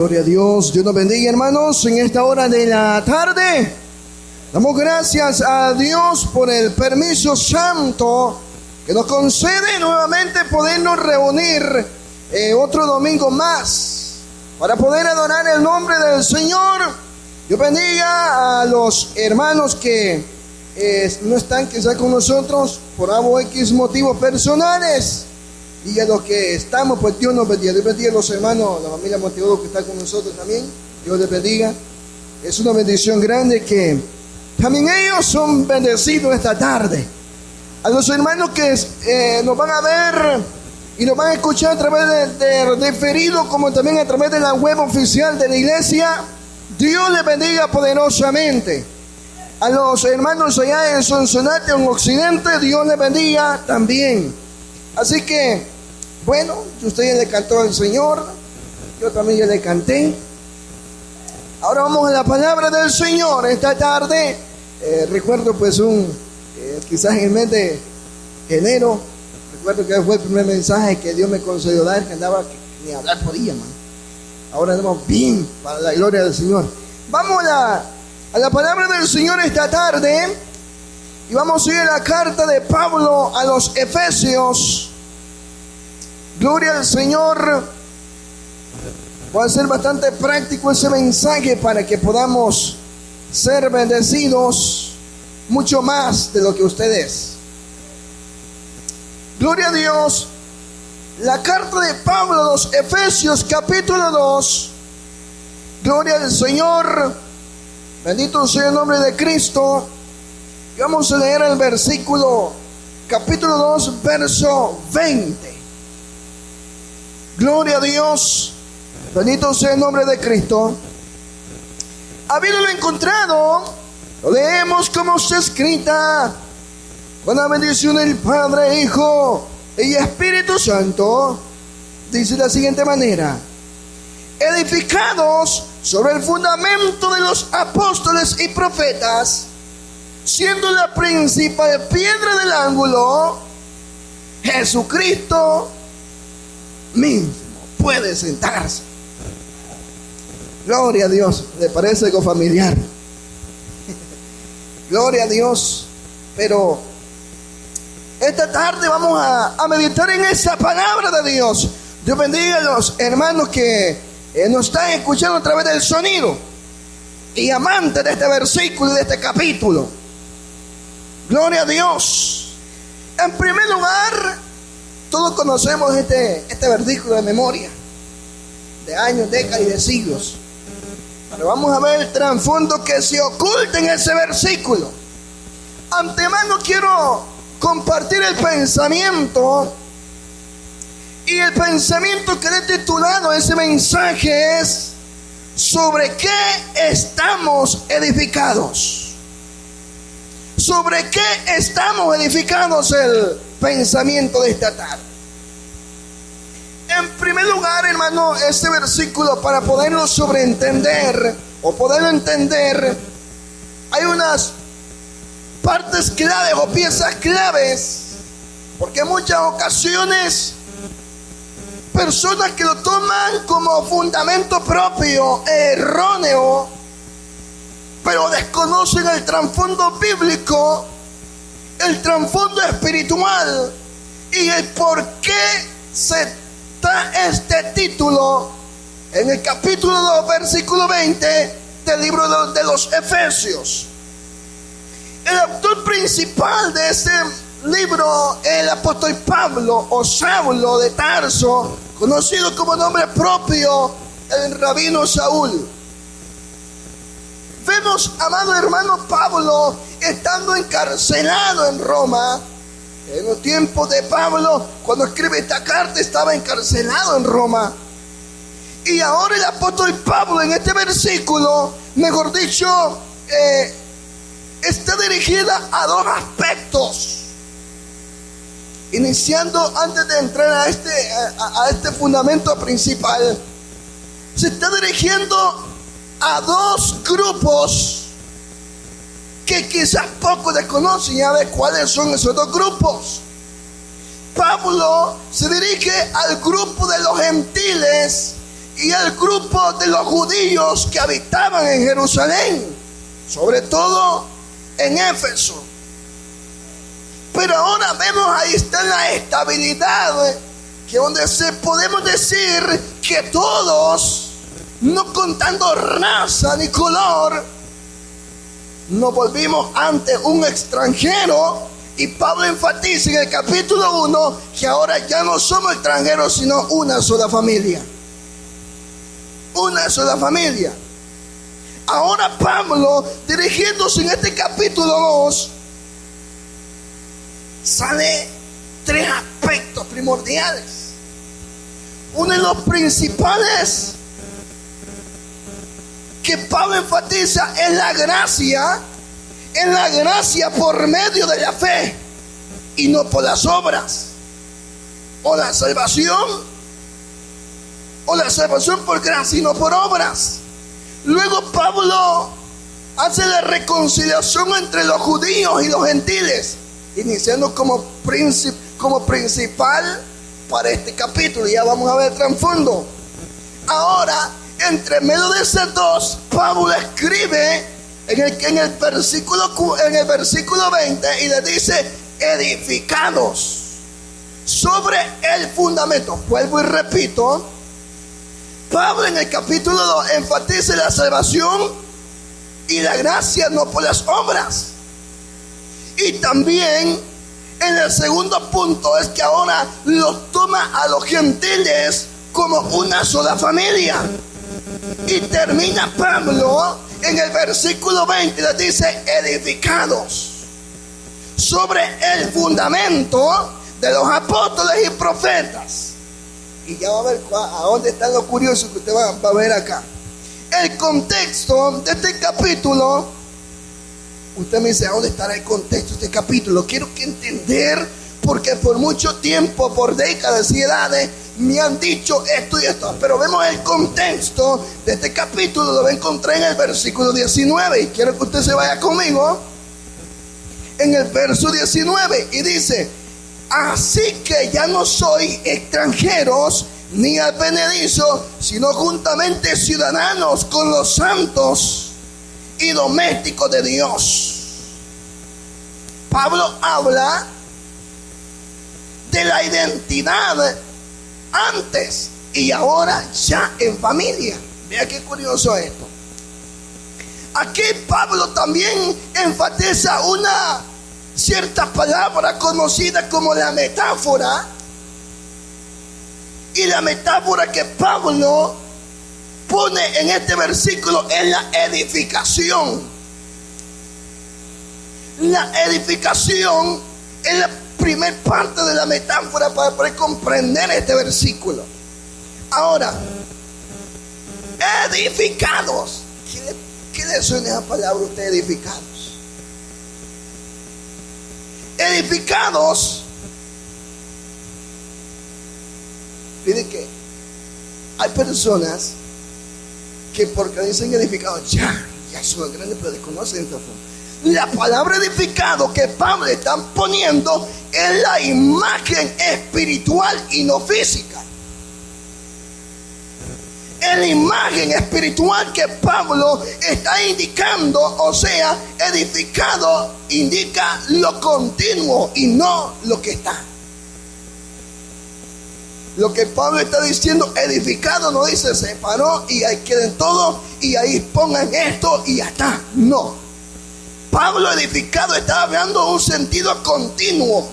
Gloria a Dios, Dios nos bendiga, hermanos, en esta hora de la tarde. Damos gracias a Dios por el permiso santo que nos concede nuevamente podernos reunir otro domingo más para poder adorar el nombre del Señor. Dios bendiga a los hermanos que no están quizás con nosotros por X motivos personales. Y a los que estamos, pues Dios nos bendiga. Dios bendiga a los hermanos, la familia Montevideo que está con nosotros también. Dios les bendiga. Es una bendición grande que también ellos son bendecidos esta tarde. A los hermanos que nos van a ver y nos van a escuchar a través de referido, como también a través de la web oficial de la iglesia, Dios les bendiga poderosamente. A los hermanos allá en Sonsonate, en Occidente, Dios les bendiga también. Así que, bueno, usted ya le cantó al Señor, yo también ya le canté. Ahora vamos a la palabra del Señor esta tarde. Recuerdo pues quizás en el mes de enero, recuerdo que fue el primer mensaje que Dios me concedió dar, que andaba que ni hablar podía, man. Ahora andamos bien, para la gloria del Señor. Vamos a la palabra del Señor esta tarde. Y vamos a ir a la carta de Pablo a los Efesios. Gloria al Señor. Va a ser bastante práctico ese mensaje para que podamos ser bendecidos mucho más de lo que usted es. Gloria a Dios. La carta de Pablo a los Efesios, capítulo 2. Gloria al Señor. Bendito sea el nombre de Cristo. Y vamos a leer el versículo, capítulo 2, verso 20. Gloria a Dios. Bendito sea el nombre de Cristo. Habiéndolo encontrado, lo leemos como está escrita: con la bendición del Padre, Hijo y Espíritu Santo. Dice de la siguiente manera: edificados sobre el fundamento de los apóstoles y profetas, siendo la principal piedra del ángulo Jesucristo mismo. Puede sentarse. Gloria a Dios. ¿Le parece algo familiar? Gloria a Dios. Pero esta tarde vamos a meditar en esa palabra de Dios. Dios bendiga a los hermanos que nos están escuchando a través del sonido y amantes de este versículo y de este capítulo. Gloria a Dios. En primer lugar, todos conocemos este versículo de memoria, de años, décadas y de siglos. Pero vamos a ver el trasfondo que se oculta en ese versículo. Antemano quiero compartir el pensamiento. Y el pensamiento que le he titulado a ese mensaje es: ¿sobre qué estamos edificados? ¿Sobre qué estamos edificados? El pensamiento de esta tarde. En primer lugar, hermano, este versículo, para poderlo sobreentender o poderlo entender, hay unas partes claves o piezas claves, porque en muchas ocasiones personas que lo toman como fundamento propio, erróneo, pero desconocen el trasfondo bíblico, el trasfondo espiritual y el por qué se da este título en el capítulo 2, versículo 20 del libro de los Efesios. El autor principal de este libro, el apóstol Pablo o Saulo de Tarso, conocido como nombre propio, el rabino Saúl. Vemos, amado hermano, Pablo estando encarcelado en Roma. En los tiempos de Pablo, cuando escribe esta carta, estaba encarcelado en Roma. Y ahora el apóstol Pablo en este versículo, mejor dicho, está dirigida a dos aspectos. Iniciando, antes de entrar a este fundamento principal, se está dirigiendo a dos grupos que quizás pocos desconocen. Ya ve cuáles son esos dos grupos. Pablo se dirige al grupo de los gentiles y el grupo de los judíos que habitaban en Jerusalén, sobre todo en Éfeso. Pero ahora vemos, ahí está la estabilidad, que donde podemos decir que todos, no contando raza ni color, nos volvimos ante un extranjero. Y Pablo enfatiza en el capítulo 1 que ahora ya no somos extranjeros, sino una sola familia. Una sola familia. Ahora Pablo, dirigiéndose en este capítulo 2, sale tres aspectos primordiales. Uno de los principales que Pablo enfatiza es la gracia. En la gracia por medio de la fe y no por las obras, o la salvación por gracia y no por obras. Luego Pablo hace la reconciliación entre los judíos y los gentiles, iniciando como principal para este capítulo. Ya vamos a ver el trasfondo. Ahora, entre medio de esos dos, Pablo escribe en el versículo 20, y le dice: edificados sobre el fundamento. Vuelvo y repito, Pablo en el capítulo 2 enfatiza la salvación y la gracia no por las obras. Y también en el segundo punto es que ahora los toma a los gentiles como una sola familia. Y termina Pablo en el versículo 20, le dice: edificados sobre el fundamento de los apóstoles y profetas. Y ya va a ver a dónde está lo curioso que usted va a ver acá. El contexto de este capítulo, usted me dice: ¿a dónde estará el contexto de este capítulo? Quiero que entender, porque por mucho tiempo, por décadas y edades, me han dicho esto y esto. Pero vemos el contexto de este capítulo, lo va a encontrar en el versículo 19. Y quiero que usted se vaya conmigo en el verso 19. Y dice: así que ya no soy extranjeros ni advenedizos, sino juntamente ciudadanos con los santos y domésticos de Dios. Pablo habla de la identidad antes y ahora ya en familia. Vea qué curioso esto. Aquí Pablo también enfatiza una cierta palabra conocida como la metáfora. Y la metáfora que Pablo pone en este versículo es la edificación. La edificación es la primer parte de la metáfora para poder comprender este versículo. Ahora, edificados. ¿Qué le suena esa palabra a usted, edificados? Edificados. Fíjate que hay personas que porque dicen edificados ya son grandes, pero desconocen esta forma. La palabra edificado que Pablo está poniendo es la imagen espiritual y no física. Es la imagen espiritual que Pablo está indicando. O sea, edificado indica lo continuo y no lo que está. Lo que Pablo está diciendo, edificado, no dice se paró y ahí queden todo y ahí pongan esto y ya está. No. Pablo edificado está hablando de un sentido continuo.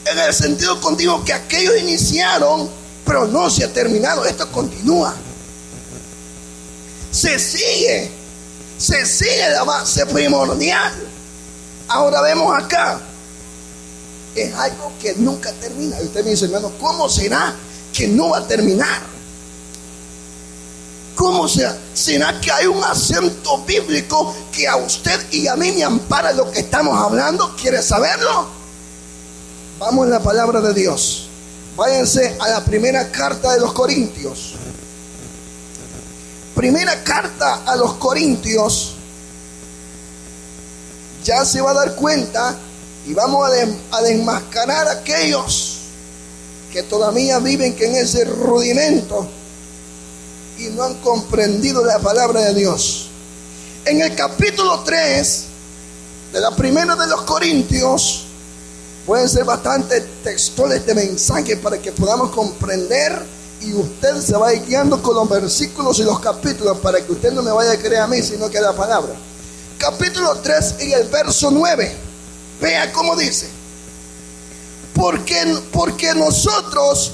En el sentido continuo que aquellos iniciaron, pero no se ha terminado. Esto continúa. Se sigue la base primordial. Ahora vemos acá. Es algo que nunca termina. Y usted me dice: hermano, ¿cómo será que no va a terminar? ¿Cómo será que hay un acento bíblico que a usted y a mí me ampara lo que estamos hablando? ¿Quiere saberlo? Vamos a la palabra de Dios. Váyanse a la primera carta de los Corintios. Primera carta a los Corintios. Ya se va a dar cuenta y vamos a desmascarar a aquellos que todavía viven en ese rudimento y no han comprendido la palabra de Dios. En el capítulo 3 de la primera de los Corintios, pueden ser bastante textuales de mensaje para que podamos comprender, y usted se va guiando con los versículos y los capítulos para que usted no me vaya a creer a mí, sino que a la palabra. Capítulo 3 y el verso 9. Vea cómo dice: porque nosotros,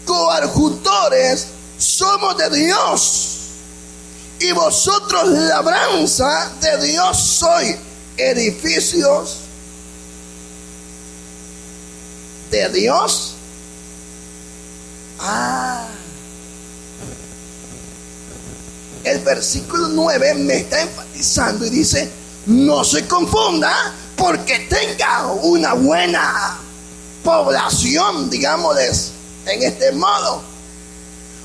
coadjutores, somos de Dios, y vosotros labranza de Dios sois, edificios de Dios. El versículo 9 me está enfatizando y dice: no se confunda porque tenga una buena población, digámosles en este modo,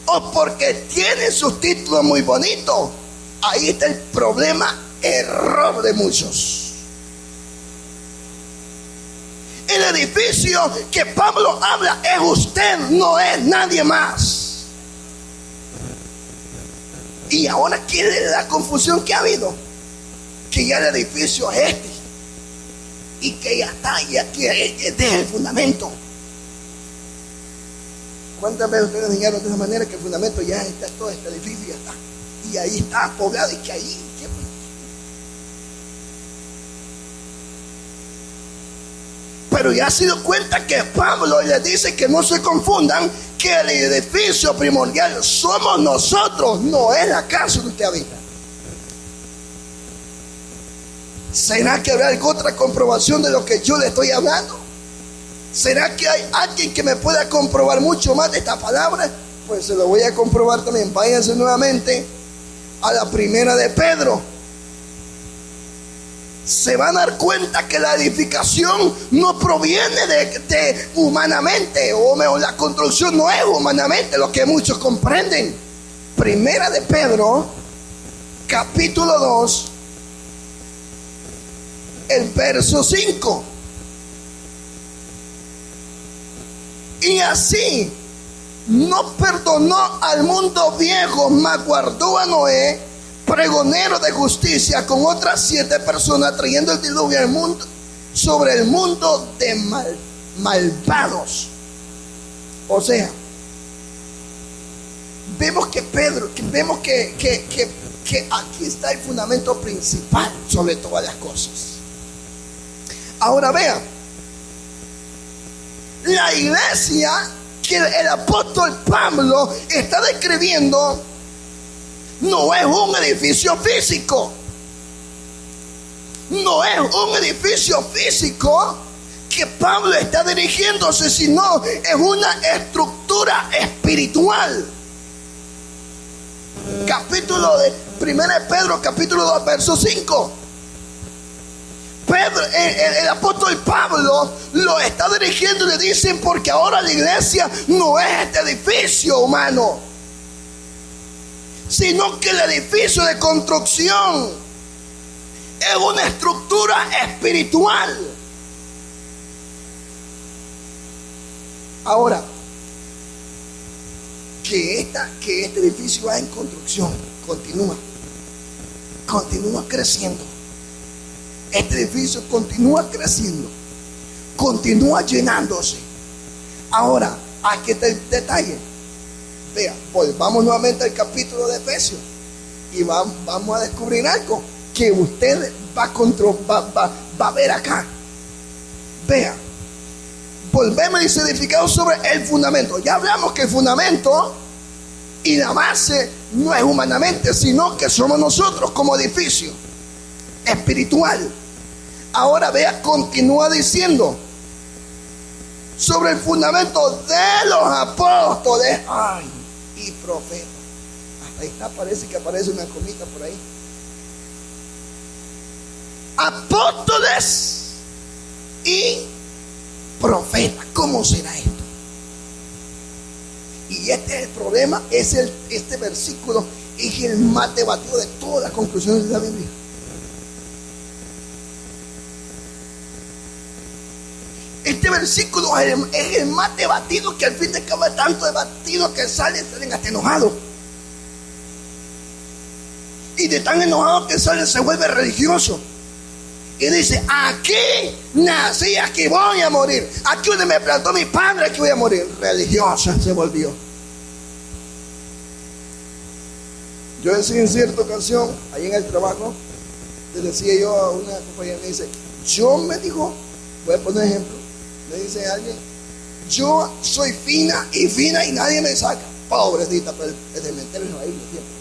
o porque tiene sus títulos muy bonitos. Ahí está el problema, error de muchos. El edificio que Pablo habla es usted, no es nadie más. Y ahora, ¿quién es la confusión que ha habido? Que ya el edificio es este, y que ya está, y aquí es el fundamento. ¿Cuántas veces ustedes enseñaron de esa manera que el fundamento ya está, todo este edificio ya está, y ahí está poblado, y que ahí pero ya se dio cuenta que Pablo les dice que no se confundan, que el edificio primordial somos nosotros, no es la casa donde usted habita. ¿Será que habrá alguna otra comprobación de lo que yo le estoy hablando? ¿Será que hay alguien que me pueda comprobar mucho más de esta palabra? Pues se lo voy a comprobar también. Váyanse nuevamente a la primera de Pedro. Se van a dar cuenta que la edificación no proviene de humanamente, o mejor, la construcción no es humanamente, lo que muchos comprenden. Primera de Pedro, capítulo 2, el verso 5. Y así no perdonó al mundo viejo, mas guardó a Noé, pregonero de justicia, con otras 7 personas, trayendo el diluvio al mundo, sobre el mundo de malvados. O sea, vemos que Pedro, vemos que aquí está el fundamento principal sobre todas las cosas. Ahora vean, la iglesia que el apóstol Pablo está describiendo no es un edificio físico. No es un edificio físico que Pablo está dirigiéndose, sino es una estructura espiritual. Capítulo de 1 Pedro, capítulo 2, verso 5. Pedro, el apóstol Pablo lo está dirigiendo y le dicen: porque ahora la iglesia no es este edificio humano, sino que el edificio de construcción es una estructura espiritual. Ahora, que este edificio va en construcción, continúa creciendo. Este edificio continúa creciendo, continúa llenándose. Ahora, aquí está el detalle. Vea, volvamos nuevamente al capítulo de Efesios y vamos a descubrir algo que usted va a ver acá. Vea, volvemos y se edificamos sobre el fundamento. Ya hablamos que el fundamento y la base no es humanamente, sino que somos nosotros como edificio espiritual. Ahora vea, continúa diciendo: sobre el fundamento de los apóstoles y profetas. Hasta ahí está, parece que aparece una comita por ahí. Apóstoles y profetas. ¿Cómo será esto? Y este es el problema, este versículo es el más debatido de todas las conclusiones de la Biblia. Este versículo es el más debatido, que al fin de cabo es tanto debatido que salen hasta enojados. Y de tan enojado que sale, se vuelve religioso. Y dice, aquí nací, aquí voy a morir. Aquí donde me plantó mi padre, aquí voy a morir. Religiosa se volvió. Yo decía en cierta ocasión, ahí en el trabajo, le decía yo a una compañera, me dice, yo me dijo, voy a poner ejemplo, me dice alguien, yo soy fina y nadie me saca. Pobrecita, pero el cementerio no va a ir siempre.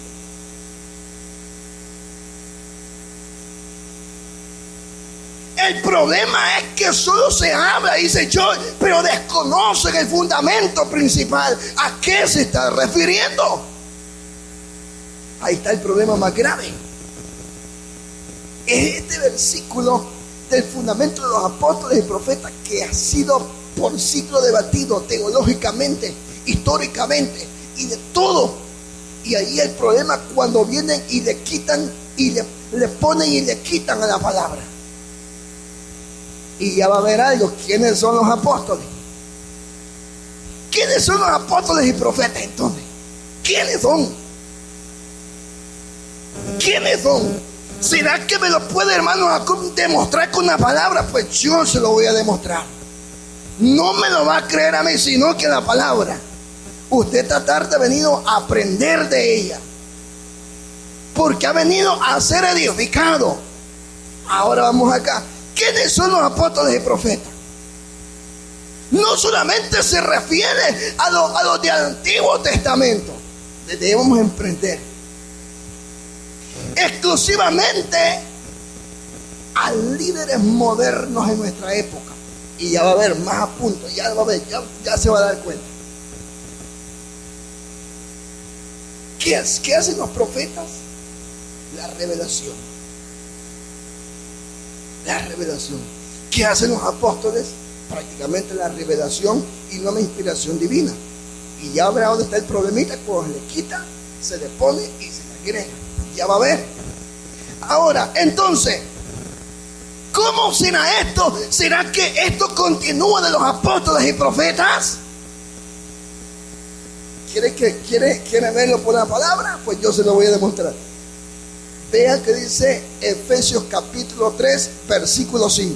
El problema es que solo se habla, dice yo, pero desconocen el fundamento principal. ¿A qué se está refiriendo? Ahí está el problema más grave. Es este versículo del fundamento de los apóstoles y profetas que ha sido por siglos debatido teológicamente, históricamente y de todo. Y ahí el problema cuando vienen y le quitan y le ponen y le quitan a la palabra. Y ya va a haber algo. ¿Quiénes son los apóstoles? ¿Quiénes son los apóstoles y profetas entonces? ¿Quiénes son? ¿Quiénes son? ¿Será que me lo puede, hermano, demostrar con la palabra? Pues yo se lo voy a demostrar. No me lo va a creer a mí, sino que la palabra. Usted esta tarde ha venido a aprender de ella, porque ha venido a ser edificado. Ahora vamos acá. ¿Quiénes son los apóstoles y profetas? No solamente se refiere a los del Antiguo Testamento. Debemos emprender exclusivamente a líderes modernos en nuestra época. Y ya va a haber más a punto, ya va a ver, ya se va a dar cuenta. ¿Qué hacen los profetas? La revelación. La revelación. ¿Qué hacen los apóstoles? Prácticamente la revelación y no la inspiración divina. Y ya verá dónde está el problemita. Cuando se le quita, se le pone y se le agrega. Ya va a ver. Ahora, entonces, ¿cómo será esto? ¿Será que esto continúa de los apóstoles y profetas? ¿Quiere verlo por la palabra? Pues yo se lo voy a demostrar. Vea que dice Efesios capítulo 3, versículo 5.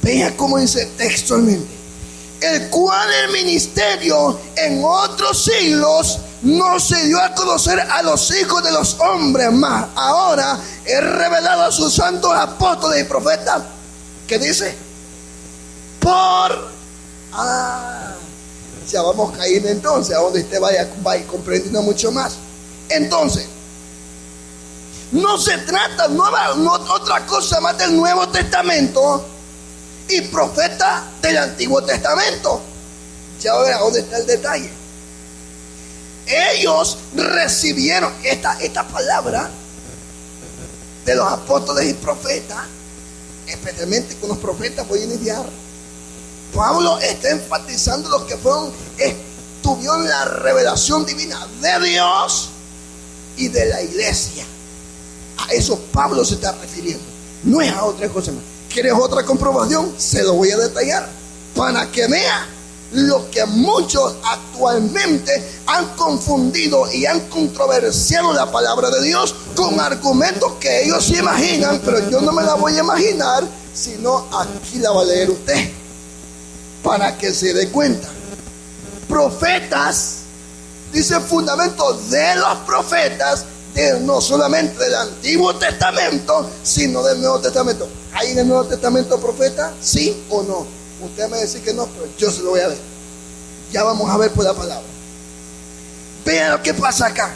Vea cómo dice textualmente. El cual el ministerio en otros siglos no se dio a conocer a los hijos de los hombres, más ahora es revelado a sus santos apóstoles y profetas. ¿Qué dice? Ya vamos a caer entonces a donde usted vaya comprendiendo mucho más. Entonces, no se trata otra cosa más del Nuevo Testamento y profeta del Antiguo Testamento. Ya verá dónde está el detalle. Ellos recibieron esta palabra de los apóstoles y profetas, especialmente con los profetas. Voy a iniciar. Pablo está enfatizando los que tuvieron la revelación divina de Dios y de la iglesia. A eso Pablo se está refiriendo. No es a otra cosa más. ¿Quieres otra comprobación? Se lo voy a detallar para que vea lo que muchos actualmente han confundido y han controversiado la palabra de Dios con argumentos que ellos se imaginan, pero yo no me la voy a imaginar, sino aquí la va a leer usted para que se dé cuenta. Profetas, dice fundamento de los profetas, no solamente del Antiguo Testamento, sino del Nuevo Testamento. ¿Hay en el Nuevo Testamento profeta? ¿Sí o no? Usted me va a decir que no, pero yo se lo voy a ver. Ya vamos a ver por la palabra. Vean lo que pasa acá.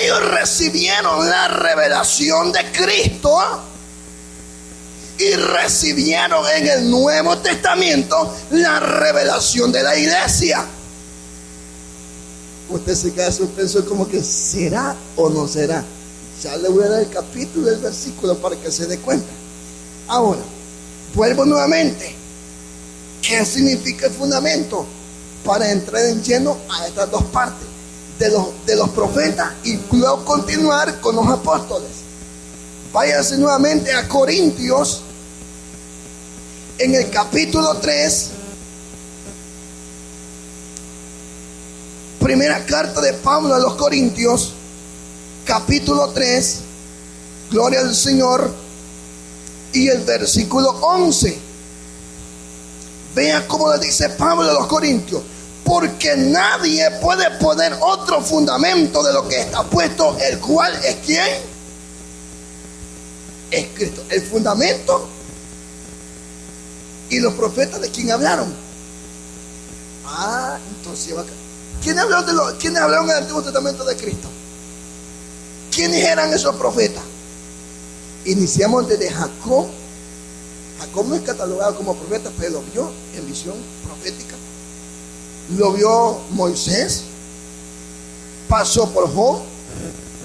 Ellos recibieron la revelación de Cristo y recibieron en el Nuevo Testamento la revelación de la iglesia. Usted se queda suspenso como que ¿será o no será? Ya le voy a dar el capítulo del versículo para que se dé cuenta. Ahora, vuelvo nuevamente. ¿Qué significa el fundamento? Para entrar en lleno a estas dos partes de los profetas y luego continuar con los apóstoles. Váyase nuevamente a Corintios en el capítulo 3. primera carta de Pablo a los Corintios, capítulo 3, gloria al Señor, y el versículo 11. Vea cómo le dice Pablo a los Corintios: porque nadie puede poner otro fundamento de lo que está puesto, el cual es ¿quién? Es Cristo. El fundamento. ¿Y los profetas de quién hablaron? Entonces ¿quiénes hablaron en el Antiguo Testamento de Cristo? ¿Quiénes eran esos profetas? Iniciamos desde Jacob. Jacob no es catalogado como profeta, pero lo vio en visión profética. Lo vio Moisés. Pasó por Job.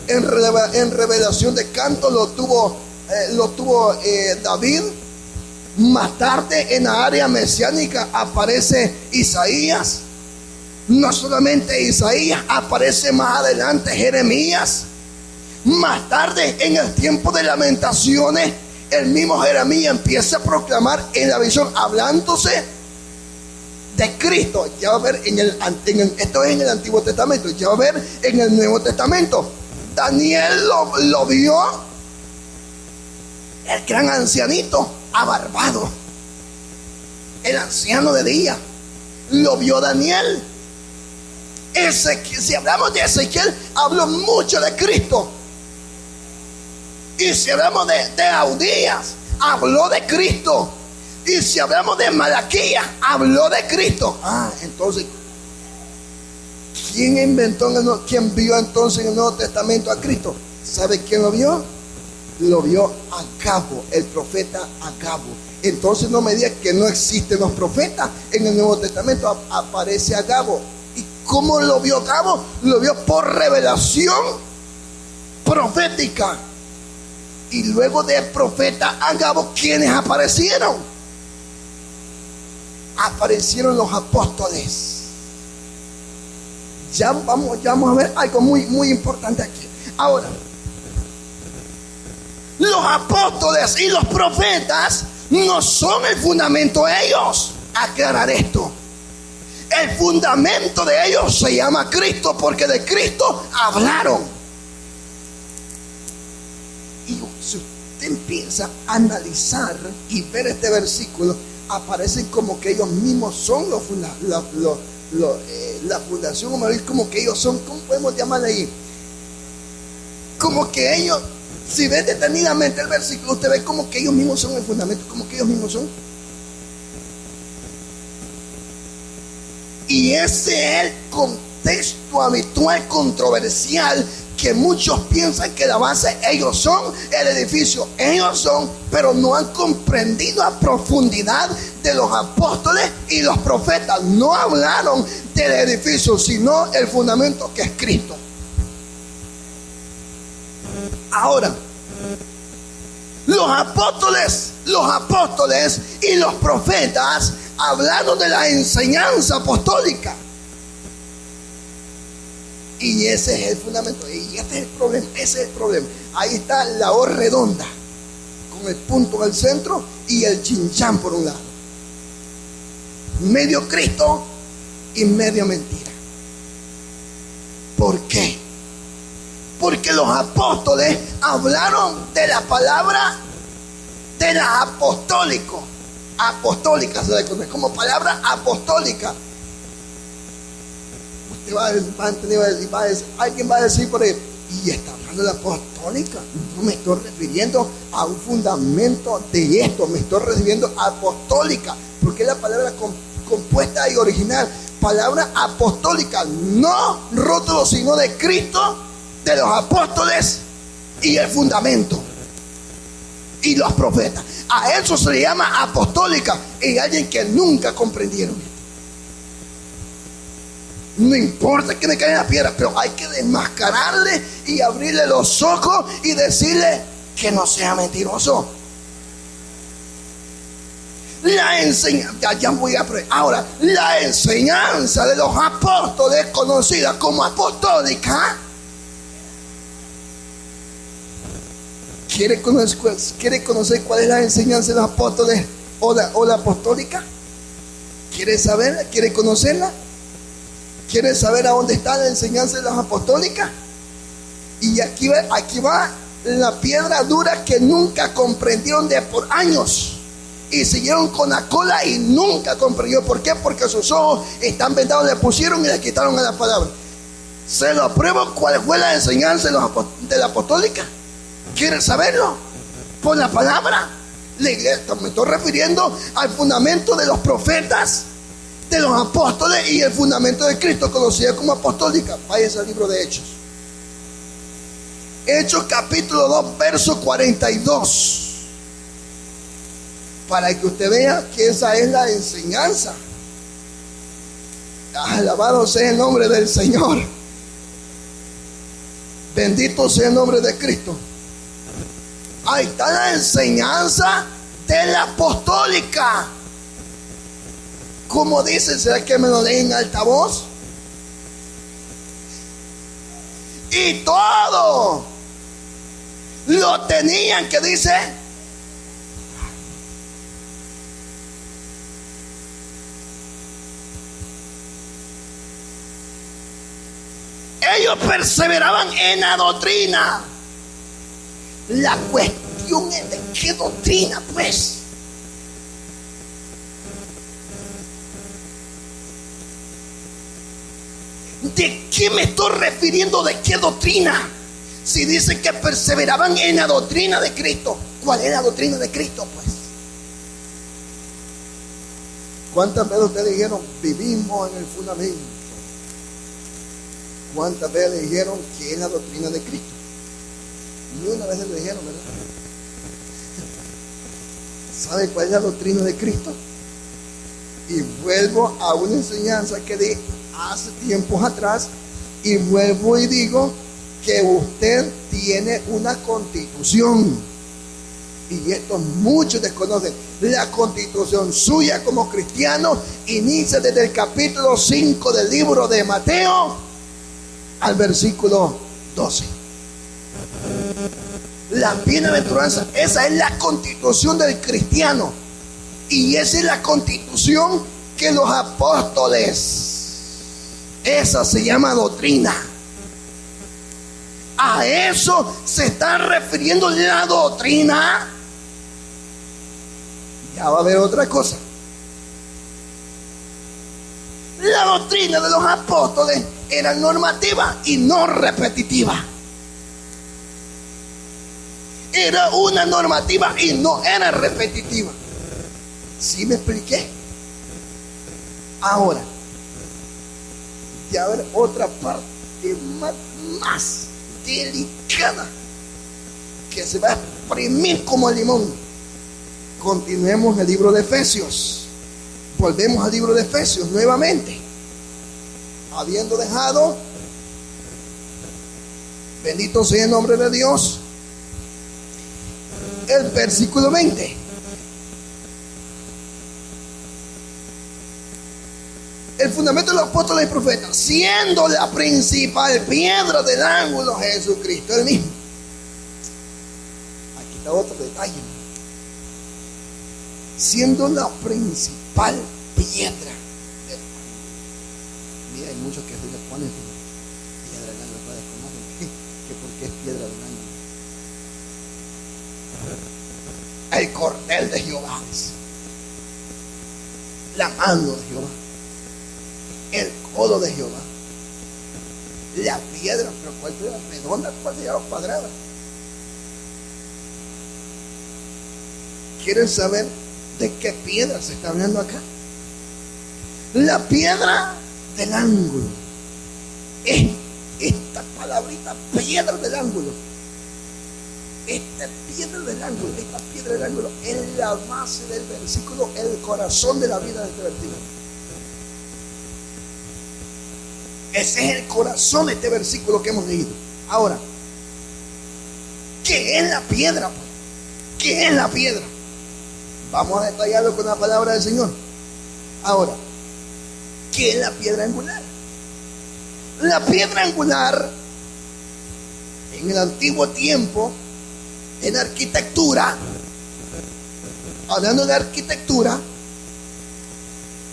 En revelación de canto lo tuvo David. Más tarde, en la área mesiánica, aparece Isaías. No solamente Isaías, aparece más adelante Jeremías. Más tarde, en el tiempo de lamentaciones, el mismo Jeremías empieza a proclamar en la visión, hablándose de Cristo. Ya va a ver esto es en el Antiguo Testamento. Ya va a ver en el Nuevo Testamento. Daniel lo vio, el gran ancianito abarbado, el anciano de día, lo vio Daniel. Si hablamos de Ezequiel, habló mucho de Cristo. Y si hablamos de Audías, habló de Cristo. Y si hablamos de Malaquías, habló de Cristo. Entonces, ¿quién quién vio entonces en el Nuevo Testamento a Cristo? ¿Sabe quién lo vio? Lo vio Agabo, el profeta Agabo. Entonces no me digas que no existen los profetas en el Nuevo Testamento. Aparece Agabo. ¿Y cómo lo vio Agabo? Lo vio por revelación profética. Y luego del profeta Agabo, ¿quiénes aparecieron? Aparecieron los apóstoles. Ya vamos a ver algo muy, muy importante aquí. Ahora, los apóstoles y los profetas no son el fundamento de ellos. Aclarar esto. El fundamento de ellos se llama Cristo, porque de Cristo hablaron. Y si usted empieza a analizar y ver este versículo, aparecen como que ellos mismos son la fundación, como que ellos son, ¿cómo podemos llamarle ahí? Como que ellos, si ves detenidamente el versículo, usted ve como que ellos mismos son el fundamento, como que ellos mismos son. Y ese es el contexto habitual controversial, que muchos piensan que la base ellos son, el edificio ellos son, pero no han comprendido a profundidad de los apóstoles y los profetas. No hablaron del edificio, sino el fundamento, que es Cristo. Ahora, los apóstoles y los profetas hablaron de la enseñanza apostólica. Y ese es el fundamento. Y ese es el problema. Ahí está la O redonda, con el punto en el centro y el chinchán por un lado. Medio Cristo y medio mentira. ¿Por qué? Porque los apóstoles hablaron de la palabra de la apostólica se le conoce como palabra apostólica. Alguien va a decir por ahí, y está hablando de la apostólica. No me estoy refiriendo a un fundamento de esto, me estoy refiriendo a apostólica, porque es la palabra compuesta y original, palabra apostólica, no rótulo, sino de Cristo, de los apóstoles y el fundamento y los profetas. A eso se le llama apostólica, y alguien que nunca comprendieron esto. No importa que me caigan las piedras, pero hay que desmascararle y abrirle los ojos y decirle que no sea mentiroso. La enseñanza, ya voy a aprender. Ahora, la enseñanza de los apóstoles, conocida como apostólica, ¿quiere conocer cuál es la enseñanza de los apóstoles o la apostólica? ¿Quiere saberla? ¿Quiere conocerla? ¿Quieres saber a dónde está la enseñanza de las apostólicas? Y aquí va la piedra dura que nunca comprendieron de por años. Y siguieron con la cola y nunca comprendió. ¿Por qué? Porque sus ojos están vendados, le pusieron y le quitaron a la palabra. Se lo apruebo cuál fue la enseñanza de la apostólica. ¿Quieres saberlo? Por la palabra. Me estoy refiriendo al fundamento de los profetas, de los apóstoles y el fundamento de Cristo, conocida como apostólica. Váyase al libro de Hechos. Hechos capítulo 2, verso 42. Para que usted vea que esa es la enseñanza. Alabado sea el nombre del Señor. Bendito sea el nombre de Cristo. Ahí está la enseñanza de la apostólica. ¿Cómo dice? ¿Será que me lo leen en altavoz? Y todo lo tenían, que dice, ellos perseveraban en la doctrina. La cuestión es de qué doctrina, pues. ¿De qué me estoy refiriendo? ¿De qué doctrina? Si dice que perseveraban en la doctrina de Cristo, ¿cuál es la doctrina de Cristo, pues? ¿Cuántas veces ustedes dijeron vivimos en el fundamento? ¿Cuántas veces le dijeron que es la doctrina de Cristo? Ni una vez le dijeron, ¿verdad? ¿Sabe cuál es la doctrina de Cristo? Y vuelvo a una enseñanza que di hace tiempos atrás, y vuelvo y digo que usted tiene una constitución, y esto muchos desconocen. La constitución suya como cristiano inicia desde el capítulo 5 del libro de Mateo al versículo 12. La bienaventuranza, esa es la constitución del cristiano, y esa es la constitución que los apóstoles, esa se llama doctrina. A eso se está refiriendo la doctrina. Ya va a haber otra cosa. La doctrina de los apóstoles era normativa y no repetitiva. Era una normativa y no era repetitiva. ¿Sí me expliqué? Ahora, ya a ver otra parte más delicada que se va a exprimir como el limón. Continuemos el libro de Efesios. Volvemos al libro de Efesios nuevamente, habiendo dejado, bendito sea el nombre de Dios, el versículo 20. El fundamento de los apóstoles y profetas, siendo la principal piedra del ángulo Jesucristo el mismo. Aquí está otro detalle. Siendo la principal piedra del ángulo. Mira, hay muchos que así le ponen piedra del ángulo, para desconocer que porque es piedra del ángulo. El cordel de Jehová, la mano de Jehová, el codo de Jehová, la piedra, pero ¿cuál piedra? Redonda, ¿cuál piedra cuadrada? ¿Quieren saber de qué piedra se está hablando acá? La piedra del ángulo. Es esta palabrita, piedra del ángulo. Esta piedra del ángulo, esta piedra del ángulo es la base del versículo, el corazón de la vida de este versículo. Ese es el corazón de este versículo que hemos leído. Ahora, ¿qué es la piedra? ¿Qué es la piedra? Vamos a detallarlo con la palabra del Señor. Ahora, ¿qué es la piedra angular? La piedra angular, en el antiguo tiempo, en arquitectura, hablando de arquitectura,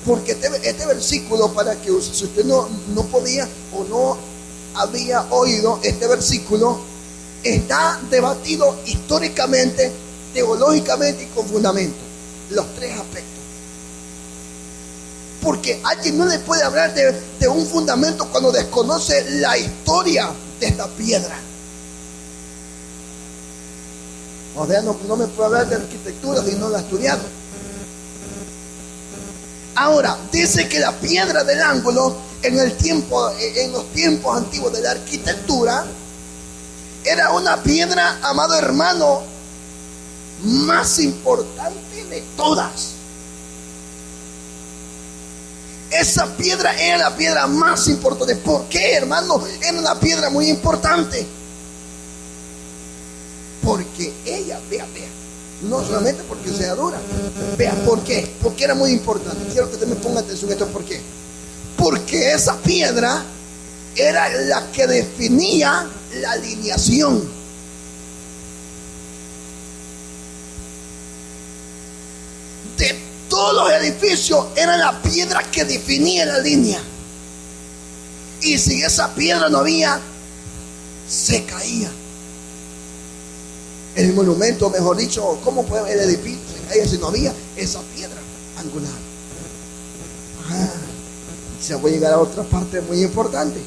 Porque este versículo, para que si usted no podía o no había oído este versículo, está debatido históricamente, teológicamente y con fundamento. Los tres aspectos. Porque alguien no le puede hablar de un fundamento cuando desconoce la historia de esta piedra. O sea, no me puede hablar de arquitectura si no la ha estudiado. Ahora, dice que la piedra del ángulo en los tiempos antiguos de la arquitectura era una piedra, amado hermano, más importante de todas. Esa piedra era la piedra más importante. ¿Por qué, hermano? Era una piedra muy importante. Porque ella, vea, no solamente porque sea dura, vea, ¿por qué? Porque era muy importante. Quiero que usted me ponga atención a esto. ¿Por qué? Porque esa piedra era la que definía la alineación. De todos los edificios era la piedra que definía la línea. Y si esa piedra no había, se caía. El monumento, mejor dicho, ¿cómo puede el edificio se caía si no había esa piedra angular? Se voy a llegar a otra parte muy importante.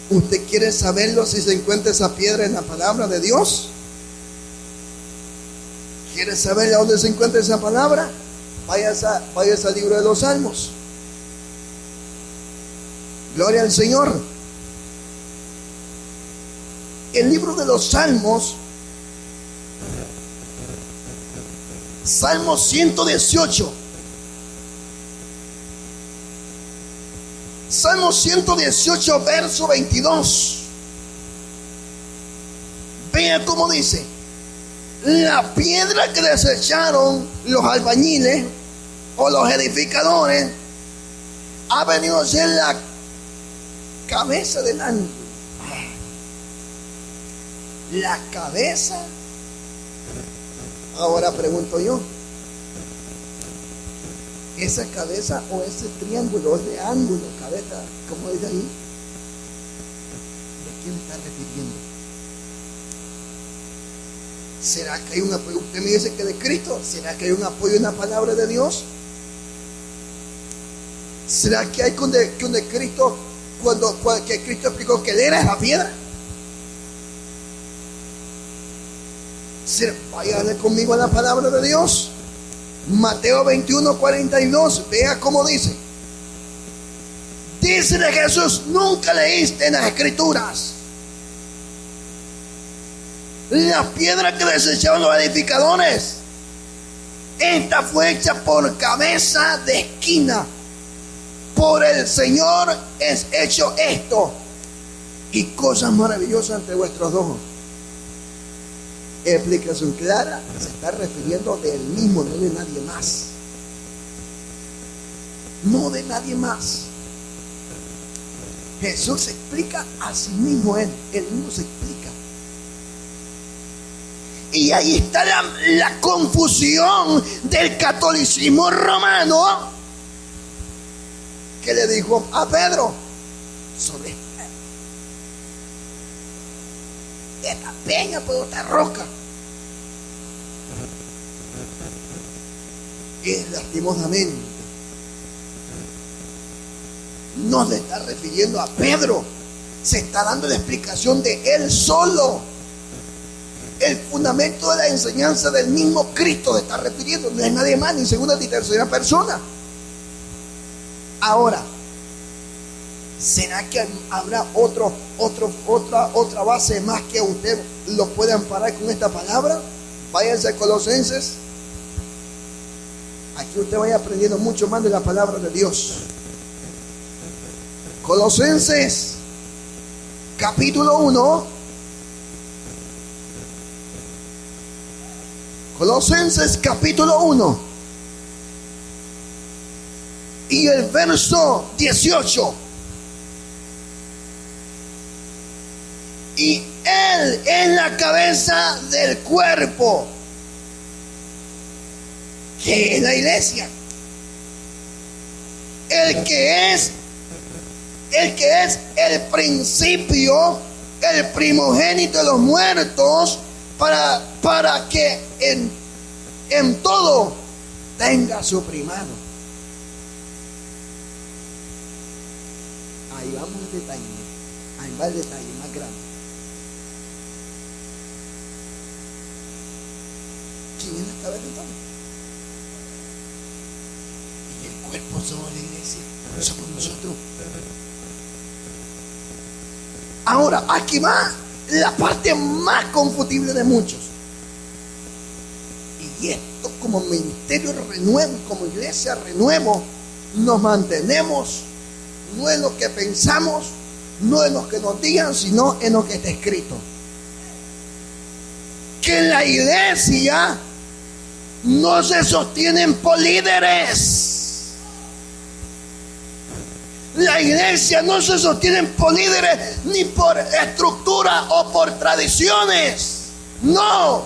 ¿Usted quiere saberlo si se encuentra esa piedra en la palabra de Dios? ¿Quiere saber dónde se encuentra esa palabra? Vaya al libro de los Salmos. Gloria al Señor. El libro de los Salmos, Salmo 118. Salmo 118, verso 22. Vea cómo dice: la piedra que desecharon los albañiles o los edificadores ha venido a ser la cabeza del ángulo. La cabeza. Ahora pregunto yo, esa cabeza o ese triángulo, ese ángulo, cabeza, como dice ahí, ¿de quién está refiriendo? ¿Será que hay un apoyo? Usted me dice que de Cristo. ¿Será que hay un apoyo en la palabra de Dios? ¿Será que hay que Cristo, que Cristo explicó que él era esa piedra? Váyale conmigo a la palabra de Dios. Mateo 21, 42. Vea cómo dice. Dice de Jesús: nunca leíste en las escrituras la piedra que desecharon los edificadores, esta fue hecha por cabeza de esquina. Por el Señor es hecho esto, y cosas maravillosas ante vuestros ojos. Explicación clara, se está refiriendo de él mismo, no de nadie más. No de nadie más. Jesús se explica a sí mismo, él mismo se explica. Y ahí está la confusión del catolicismo romano, que le dijo a Pedro: sobre esta peña, por esta roca. Y lastimosamente no se está refiriendo a Pedro, se está dando la explicación de él solo. El fundamento de la enseñanza del mismo Cristo se está refiriendo, no es nadie más, ni segunda ni tercera persona. Ahora, ¿será que habrá otra base más que usted lo puede amparar con esta palabra? Váyanse a Colosenses. Aquí usted vaya aprendiendo mucho más de la palabra de Dios. Colosenses capítulo 1. Colosenses capítulo 1 y el verso 18. Y Él es la cabeza del cuerpo, ¿Qué es la iglesia? El que es el principio, el primogénito de los muertos, para que en todo tenga su primado. Ahí vamos al detalle. Ahí va el detalle más grande. ¿Quién es la cabeza entonces? Y el cuerpo somos la iglesia, somos nosotros. Ahora, aquí va la parte más confundible de muchos. Y esto, como ministerio renuevo, como iglesia renuevo, nos mantenemos no en lo que pensamos, no en lo que nos digan, sino en lo que está escrito. Que la iglesia no se sostienen por líderes. La iglesia no se sostiene por líderes, ni por estructura o por tradiciones. No.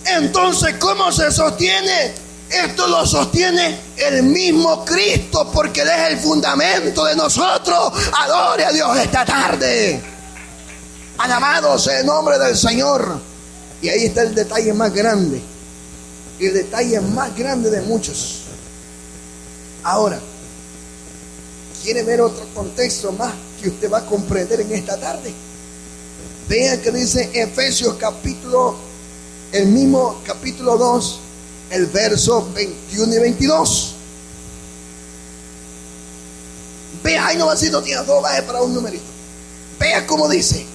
Entonces, ¿cómo se sostiene? Esto lo sostiene el mismo Cristo, porque Él es el fundamento de nosotros. Adore a Dios esta tarde. Alabado sea el nombre del Señor. Y ahí está el detalle más grande. El detalle más grande de muchos. Ahora, ¿quiere ver otro contexto más que usted va a comprender en esta tarde? Vean que dice Efesios el mismo capítulo 2, el verso 21 y 22. Vea, ahí nomás si no tiene dos, baje para un numerito. Vea cómo dice: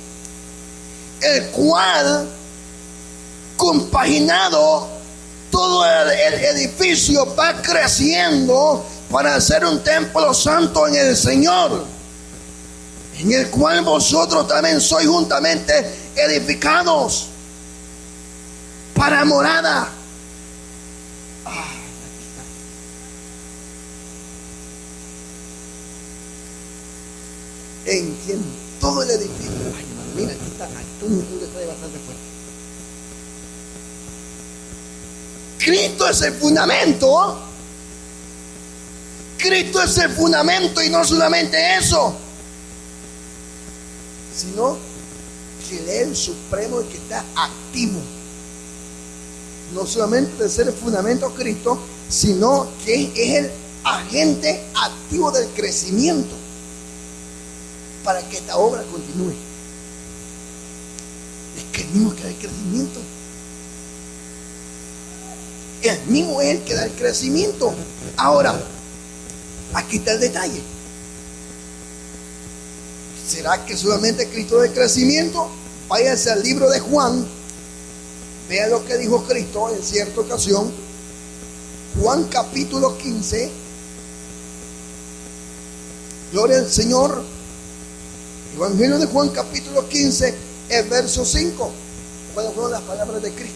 el cual, compaginado, todo el edificio va creciendo para hacer un templo santo en el Señor, en el cual vosotros también sois juntamente edificados para morada. Entiendo, todo el edificio. Ay, hermano, mira, aquí está un detalle bastante fuerte. Cristo es el fundamento. Cristo es el fundamento, y no solamente eso, sino que Él es el supremo y que está activo. No solamente de ser el fundamento Cristo, sino que es el agente activo del crecimiento para que esta obra continúe. Es que el mismo que da el crecimiento. El mismo es el que da el crecimiento. Ahora, aquí está el detalle. ¿Será que solamente Cristo da el crecimiento? Váyase al libro de Juan. Vea lo que dijo Cristo en cierta ocasión. Juan capítulo 15. Gloria al Señor. Evangelio de Juan capítulo 15, el verso 5. ¿Cuáles fueron las palabras de Cristo?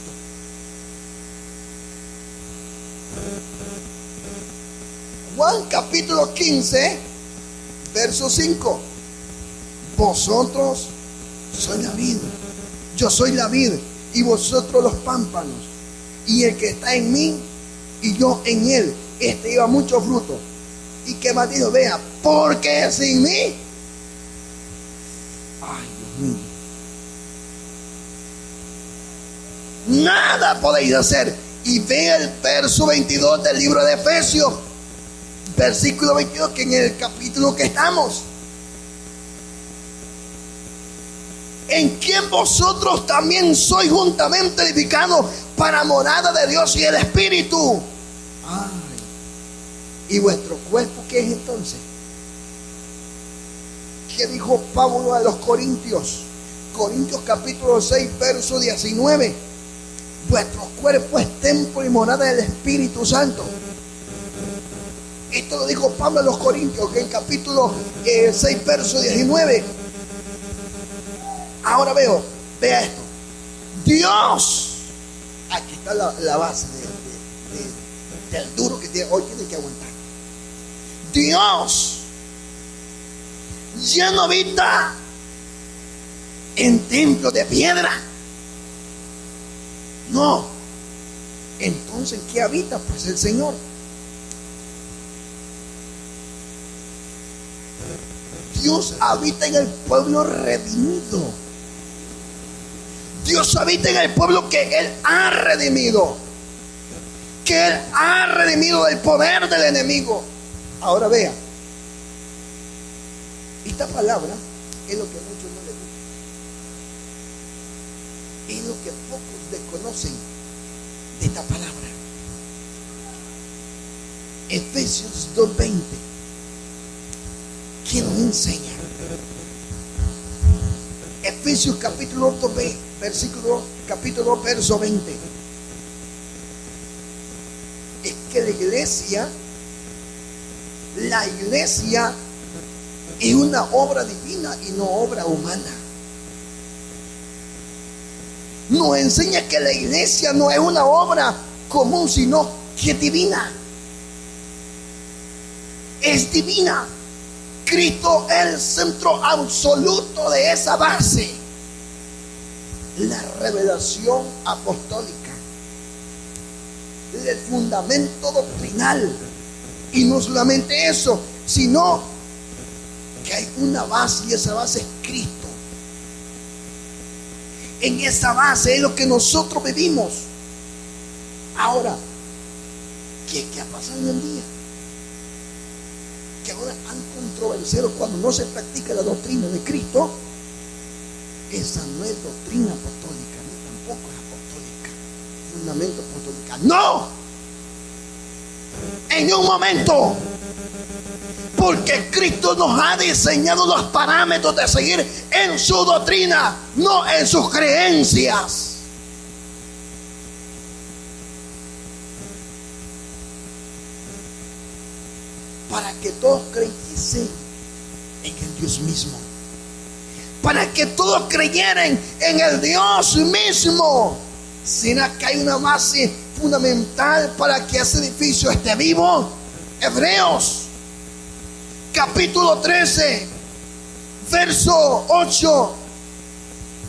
Juan capítulo 15, verso 5. Vosotros sois la vid, yo soy la vid, y vosotros los pámpanos. Y el que está en mí y yo en él, este lleva mucho fruto. Y que más dijo, vea, porque sin mí, ay Dios mío, nada podéis hacer. Y vea el verso 22 del libro de Efesios, versículo 22, que en el capítulo que estamos, en quien vosotros también sois juntamente edificados para morada de Dios y el Espíritu. Ay. ¿Y vuestro cuerpo qué es entonces? ¿Qué dijo Pablo a los Corintios? Corintios capítulo 6, verso 19. Vuestro cuerpo es templo y morada del Espíritu Santo. Esto lo dijo Pablo a los Corintios, que en capítulo 6, verso 19. Ahora vea esto. Dios, aquí está la base del duro que hoy tiene que aguantar. Dios ya no habita en templos de piedra. No. Entonces, ¿qué habita? Pues el Señor. Dios habita en el pueblo redimido. Dios habita en el pueblo que Él ha redimido, que Él ha redimido del poder del enemigo. Ahora vea, esta palabra es lo que a muchos no les gusta, es lo que pocos desconocen de esta palabra. Efesios 2:20, ¿qué nos enseña? Efesios capítulo 2, capítulo 2, verso 20. Es que la iglesia es una obra divina y no obra humana. Nos enseña que la iglesia no es una obra común, sino que es divina. Es divina. Cristo es el centro absoluto de esa base. La revelación apostólica, el fundamento doctrinal. Y no solamente eso, sino que hay una base, y esa base es Cristo. En esa base es lo que nosotros vivimos. Ahora, ¿qué ha pasado en el día? Que ahora han controversiado cuando no se practica la doctrina de Cristo. Esa no es doctrina apostólica, ni tampoco es apostólica, fundamento apostólica. ¡No! En un momento, porque Cristo nos ha diseñado los parámetros de seguir en su doctrina, no en sus creencias. Para que todos creyesen en el Dios mismo, para que todos creyeran en el Dios mismo. ¿Será que hay una base fundamental para que ese edificio esté vivo? Hebreos capítulo 13 verso 8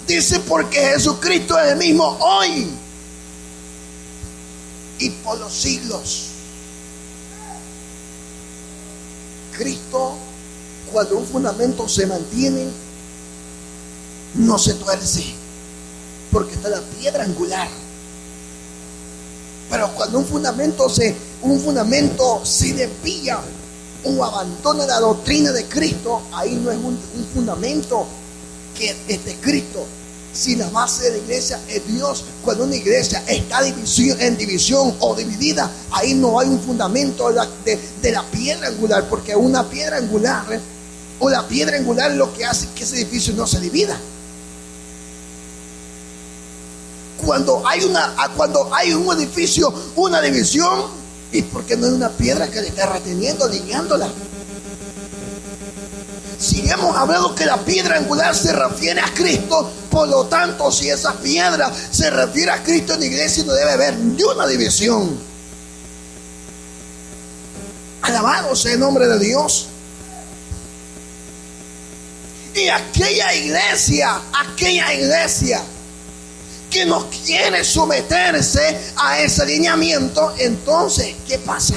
dice: porque Jesucristo es el mismo hoy y por los siglos. Cristo, cuando un fundamento se mantiene, no se tuerce, porque está la piedra angular. Pero cuando un fundamento se desvía o abandona la doctrina de Cristo, ahí no es un fundamento que es de Cristo. Si la base de la iglesia es Dios, cuando una iglesia está en división o dividida, ahí no hay un fundamento de la piedra angular, porque una piedra angular o la piedra angular es lo que hace que ese edificio no se divida. Cuando hay un edificio, una división, es porque no hay una piedra que le está reteniendo, lineándola. Si hemos hablado que la piedra angular se refiere a Cristo, por lo tanto, si esa piedra se refiere a Cristo en la iglesia, no debe haber ni una división. Alabado sea el nombre de Dios. Y aquella iglesia que no quiere someterse a ese alineamiento, entonces, ¿qué pasa?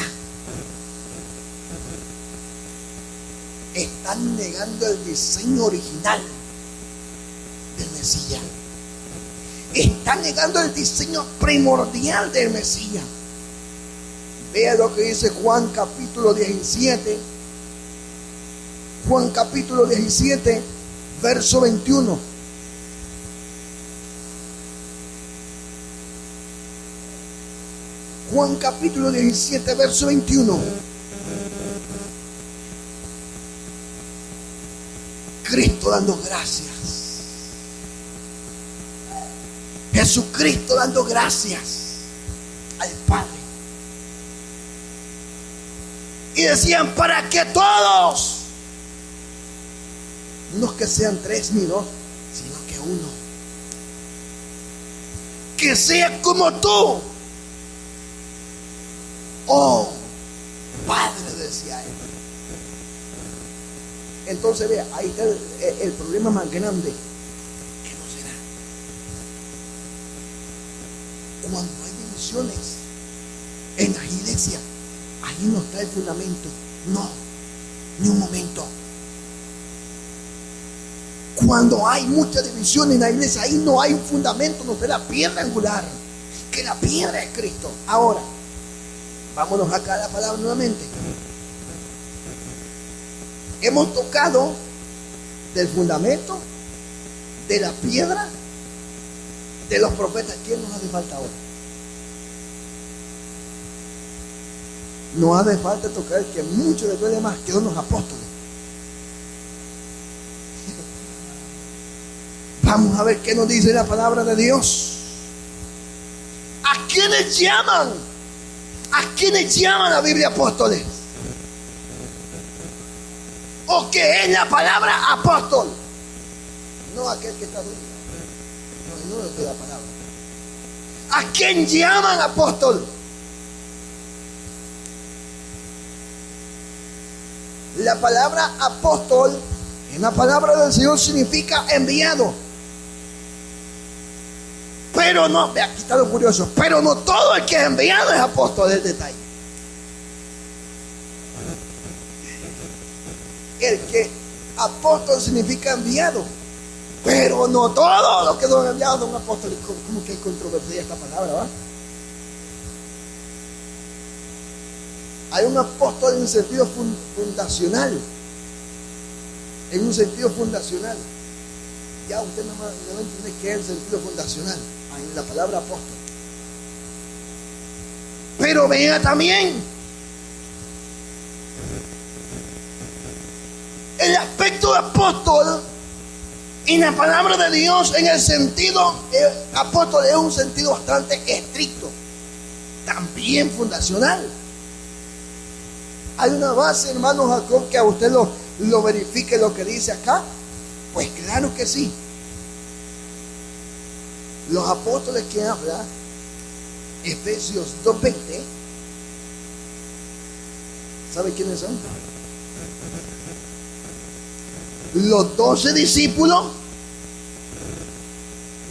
Están negando el diseño original del Mesías. Están negando el diseño primordial del Mesías. Vea lo que dice Juan capítulo 17. Juan capítulo 17, verso 21. Juan capítulo 17, verso 21. Cristo dando gracias. Jesucristo dando gracias al Padre. Y decían: para que todos, no que sean tres ni dos, sino que uno, que sea como tú, oh Padre, decía él. Entonces vea, ahí está el problema más grande, que no será. Cuando hay divisiones, en las iglesias, ahí no está el fundamento. No, ni un momento. Cuando hay mucha división en la iglesia, ahí no hay un fundamento, no está la piedra angular, que la piedra es Cristo. Ahora, vámonos acá a la palabra nuevamente. Hemos tocado del fundamento, de la piedra, de los profetas. ¿Quién nos hace falta ahora? Nos hace falta tocar que mucho de los demás quedó los apóstoles. Vamos a ver qué nos dice la palabra de Dios. ¿A quiénes llaman? ¿A quiénes llaman la Biblia apóstoles? ¿O qué es la palabra apóstol? No aquel que está dentro. No es la palabra. ¿A quién llaman apóstol? La palabra apóstol en la palabra del Señor significa enviado. Pero no, aquí está lo curioso, pero no todo el que es enviado es apóstol, del detalle. El que apóstol significa enviado, pero no todos los que son enviados son apóstoles. ¿Cómo que hay controversia esta palabra, va? Hay un apóstol en un sentido fundacional. En un sentido fundacional. Ya usted no va a entender qué es el sentido fundacional en la palabra apóstol. Pero vea también el aspecto de apóstol en la palabra de Dios, en el sentido apóstol es un sentido bastante estricto, también fundacional. Hay una base, hermano Jacob, que a usted lo verifique lo que dice acá. Pues claro que sí. Los apóstoles que habla Efesios 2:20, ¿sabe quiénes son? Los 12 discípulos.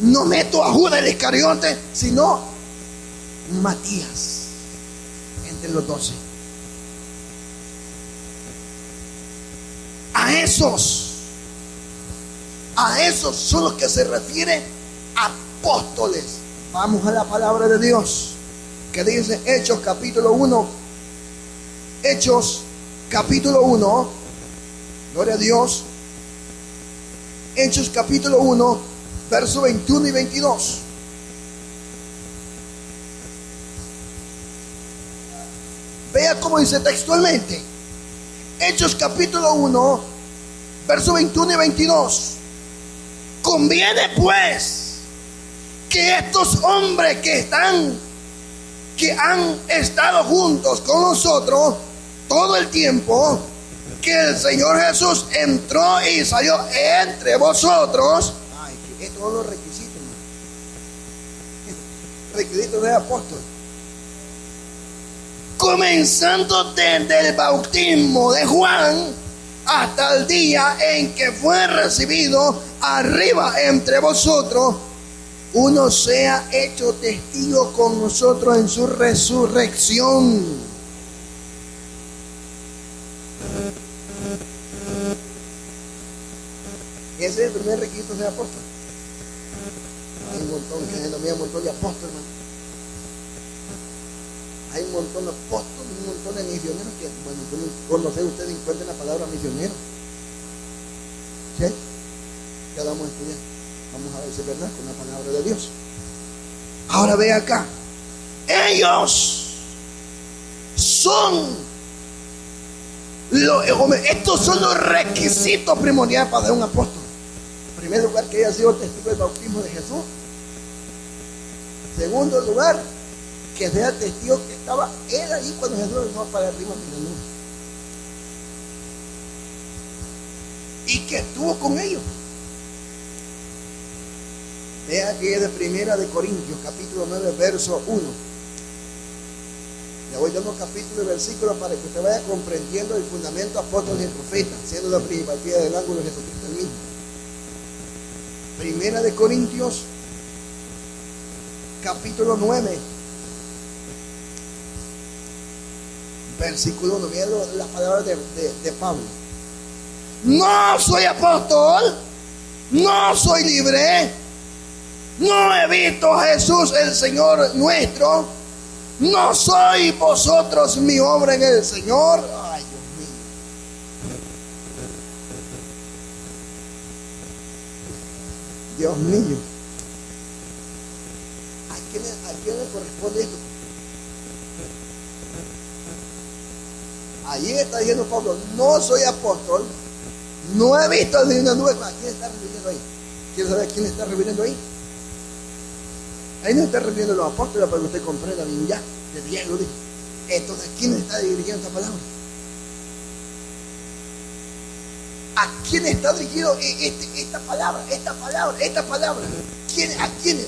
No meto a Judas el Iscariote, sino Matías entre los 12. A esos son los que se refiere apóstoles. Vamos a la palabra de Dios que dice Hechos capítulo 1. Hechos capítulo 1. Gloria a Dios. Hechos capítulo 1, versos 21 y 22. Vea cómo dice textualmente. Hechos capítulo 1, versos 21 y 22. Conviene pues que estos hombres que han estado juntos con nosotros todo el tiempo, que el Señor Jesús entró y salió entre vosotros. Ay, que estos son los requisitos, requisitos del apóstol. Comenzando desde el bautismo de Juan hasta el día en que fue recibido arriba entre vosotros, uno sea hecho testigo con nosotros en su resurrección. Ese es el primer requisito de apóstol. Hay un montón, que denomina un montón de apóstoles, hermano. Hay un montón de apóstoles, un montón de misioneros que, bueno, conocer ustedes, encuentren la palabra misionero. ¿Sí? Ya vamos a estudiar. Vamos a ver si es verdad con la palabra de Dios. Ahora ve acá. Ellos son estos son los requisitos primordiales para ser un apóstol. En primer lugar, que haya sido testigo del bautismo de Jesús. Segundo lugar, que sea testigo que estaba él allí cuando Jesús fue para arriba de la nube, y que estuvo con ellos. Vea que es de Primera de Corintios, capítulo 9, verso 1. Le voy dando capítulo y versículo para que usted vaya comprendiendo el fundamento apóstoles y profetas, siendo la principal piedra del ángulo de Jesucristo el mismo. Primera de Corintios, capítulo 9, Versículo 1, mira las palabras de Pablo. No soy apóstol, no soy libre, no he visto a Jesús el Señor nuestro, no soy vosotros mi obra en el Señor. Ay, Dios mío. Dios mío. ¿A quién le corresponde esto? Allí está diciendo Pablo, no soy apóstol, no he visto ni una nube. ¿A quién está refiriendo ahí? ¿Quiere saber a quién está refiriendo ahí? Ahí no está refiriendo a los apóstoles para que usted comprenda bien ya, de Dios lo dijo. Entonces, ¿a quién está dirigiendo esta palabra? ¿A quién está dirigido esta palabra? ¿A quiénes?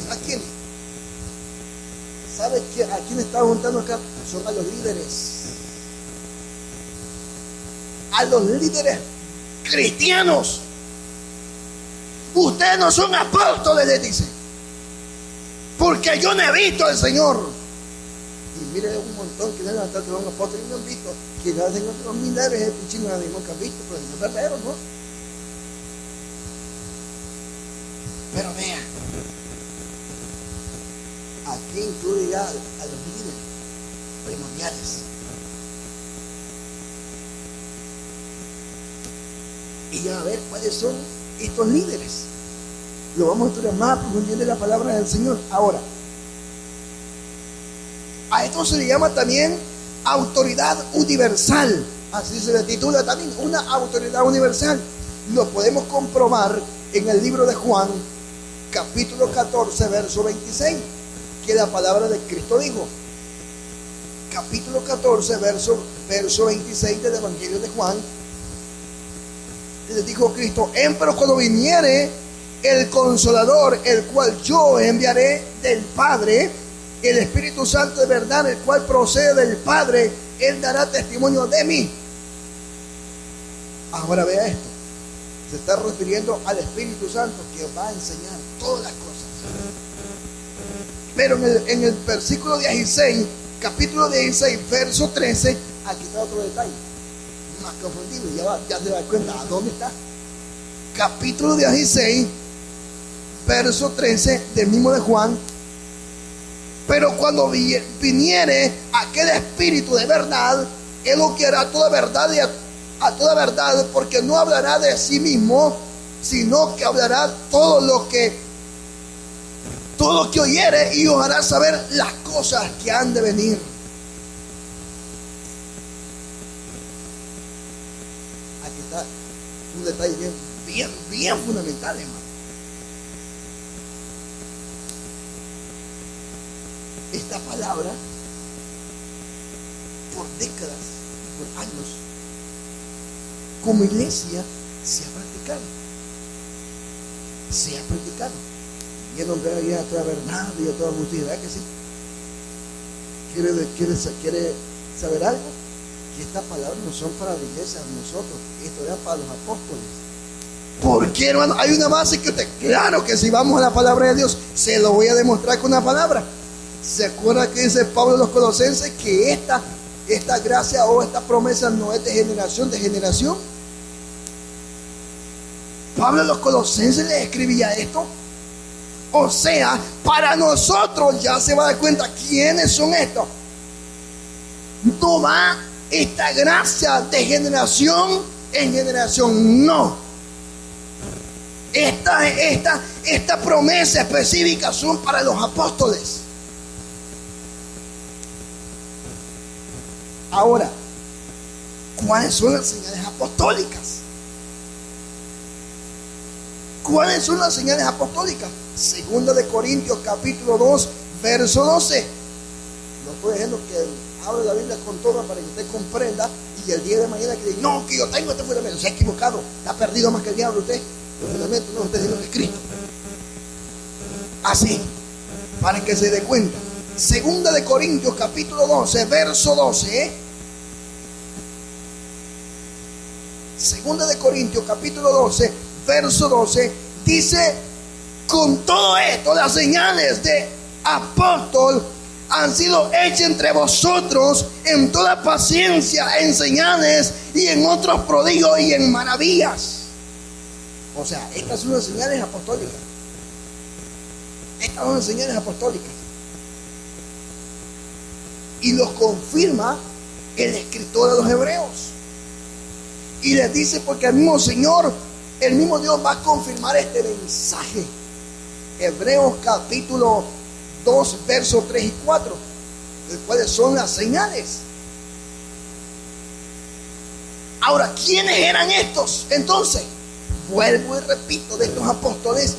¿Sabe a quién está preguntando acá? Son a los líderes. A los líderes cristianos. Ustedes no son apóstoles, les dice, porque yo no he visto al Señor. Y mire un montón que le han levantado que son apóstoles y no han visto. Que le hacen otros milagros, es chino de nunca han visto, pero no es verdadero, ¿no? Pero vea, aquí incluye ya a los líderes primordiales. Y ya a ver cuáles son estos líderes. Lo vamos a estudiar más profundamente la palabra del Señor. Ahora, a esto se le llama también autoridad universal. Así se le titula también, una autoridad universal. Lo podemos comprobar en el libro de Juan, capítulo 14, verso 26, que la palabra de Cristo dijo. Capítulo 14, verso 26 del Evangelio de Juan. Les dijo Cristo, pero cuando viniere el Consolador, el cual yo enviaré del Padre, el Espíritu Santo de verdad, el cual procede del Padre, Él dará testimonio de mí. Ahora vea esto. Se está refiriendo al Espíritu Santo que va a enseñar todas las cosas. Pero en el versículo 16, capítulo 16, verso 13, aquí está otro detalle más confundido, ya se da cuenta a dónde está. Capítulo 16, verso 13 del mismo de Juan. Pero cuando viniere aquel Espíritu de verdad, Él lo guiará toda verdad y a toda verdad, porque no hablará de sí mismo, sino que hablará todo lo que oyere, y os hará saber las cosas que han de venir. Aquí está un detalle bien fundamental, hermano. Esta palabra, por décadas, por años, como iglesia, se ha practicado. Y el hombre había a toda verdad y a toda justicia, ¿verdad que sí? ¿Quiere saber algo? Que estas palabras no son para la iglesia, nosotros, esto era para los apóstoles. ¿Por qué, hermano? Hay una base que claro que si vamos a la palabra de Dios, se lo voy a demostrar con una palabra. ¿Se acuerda que dice Pablo a los Colosenses que esta gracia o esta promesa no es de generación? Pablo a los Colosenses les escribía esto. O sea, para nosotros ya se va a dar cuenta quiénes son estos. No va esta gracia de generación en generación, no. Esta promesa específica son para los apóstoles. Ahora, ¿cuáles son las señales apostólicas? ¿Cuáles son las señales apostólicas? Segunda de Corintios capítulo 2, verso 12. No estoy diciendo que hable la Biblia con toda para que usted comprenda, y el día de mañana que diga, no, que yo tengo este fundamento, se ha equivocado, está perdido más que el diablo usted. El fundamento no usted sino es Cristo. Así, para que se dé cuenta. Segunda de Corintios capítulo 12, verso 12. Segunda de Corintios capítulo 12, verso 12, dice: con todo esto, las señales de apóstol han sido hechas entre vosotros en toda paciencia, en señales y en otros prodigios y en maravillas. O sea, estas son las señales apostólicas. Estas son las señales apostólicas. Y los confirma el escritor de los Hebreos. Y les dice, porque el mismo Señor, el mismo Dios va a confirmar este mensaje. Hebreos capítulo 2, versos 3 y 4, cuáles son las señales. Ahora, ¿quiénes eran estos? Entonces, vuelvo y repito, de estos apóstoles,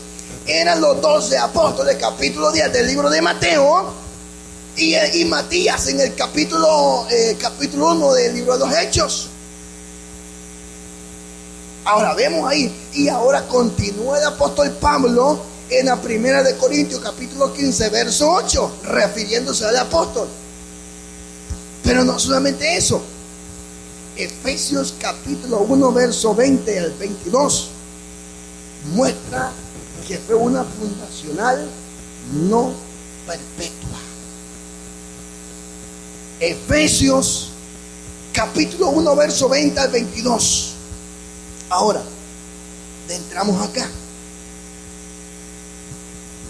eran los 12 apóstoles, capítulo 10 del libro de Mateo, y Matías en el capítulo 1 del libro de los Hechos. Ahora vemos ahí, y ahora continúa el apóstol Pablo en la primera de Corintios capítulo 15 verso 8, refiriéndose al apóstol. Pero no solamente eso, Efesios capítulo 1 verso 20 al 22 muestra que fue una fundacional no perpetua. Efesios capítulo 1 verso 20 al 22. Ahora, entramos acá.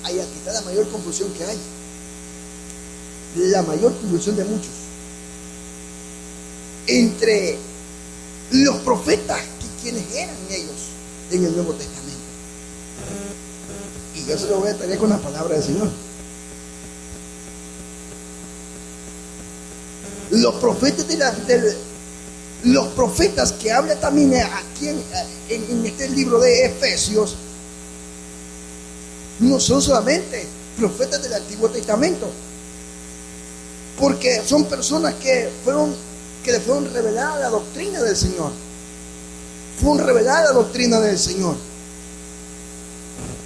Aquí está la mayor confusión que hay. La mayor confusión de muchos. Entre los profetas, quienes eran ellos en el Nuevo Testamento. Y yo se lo voy a traer con la palabra del Señor. Los profetas los profetas que habla también aquí en este libro de Efesios no son solamente profetas del Antiguo Testamento, porque son personas que le fueron revelada la doctrina del Señor. Fueron revelada la doctrina del Señor.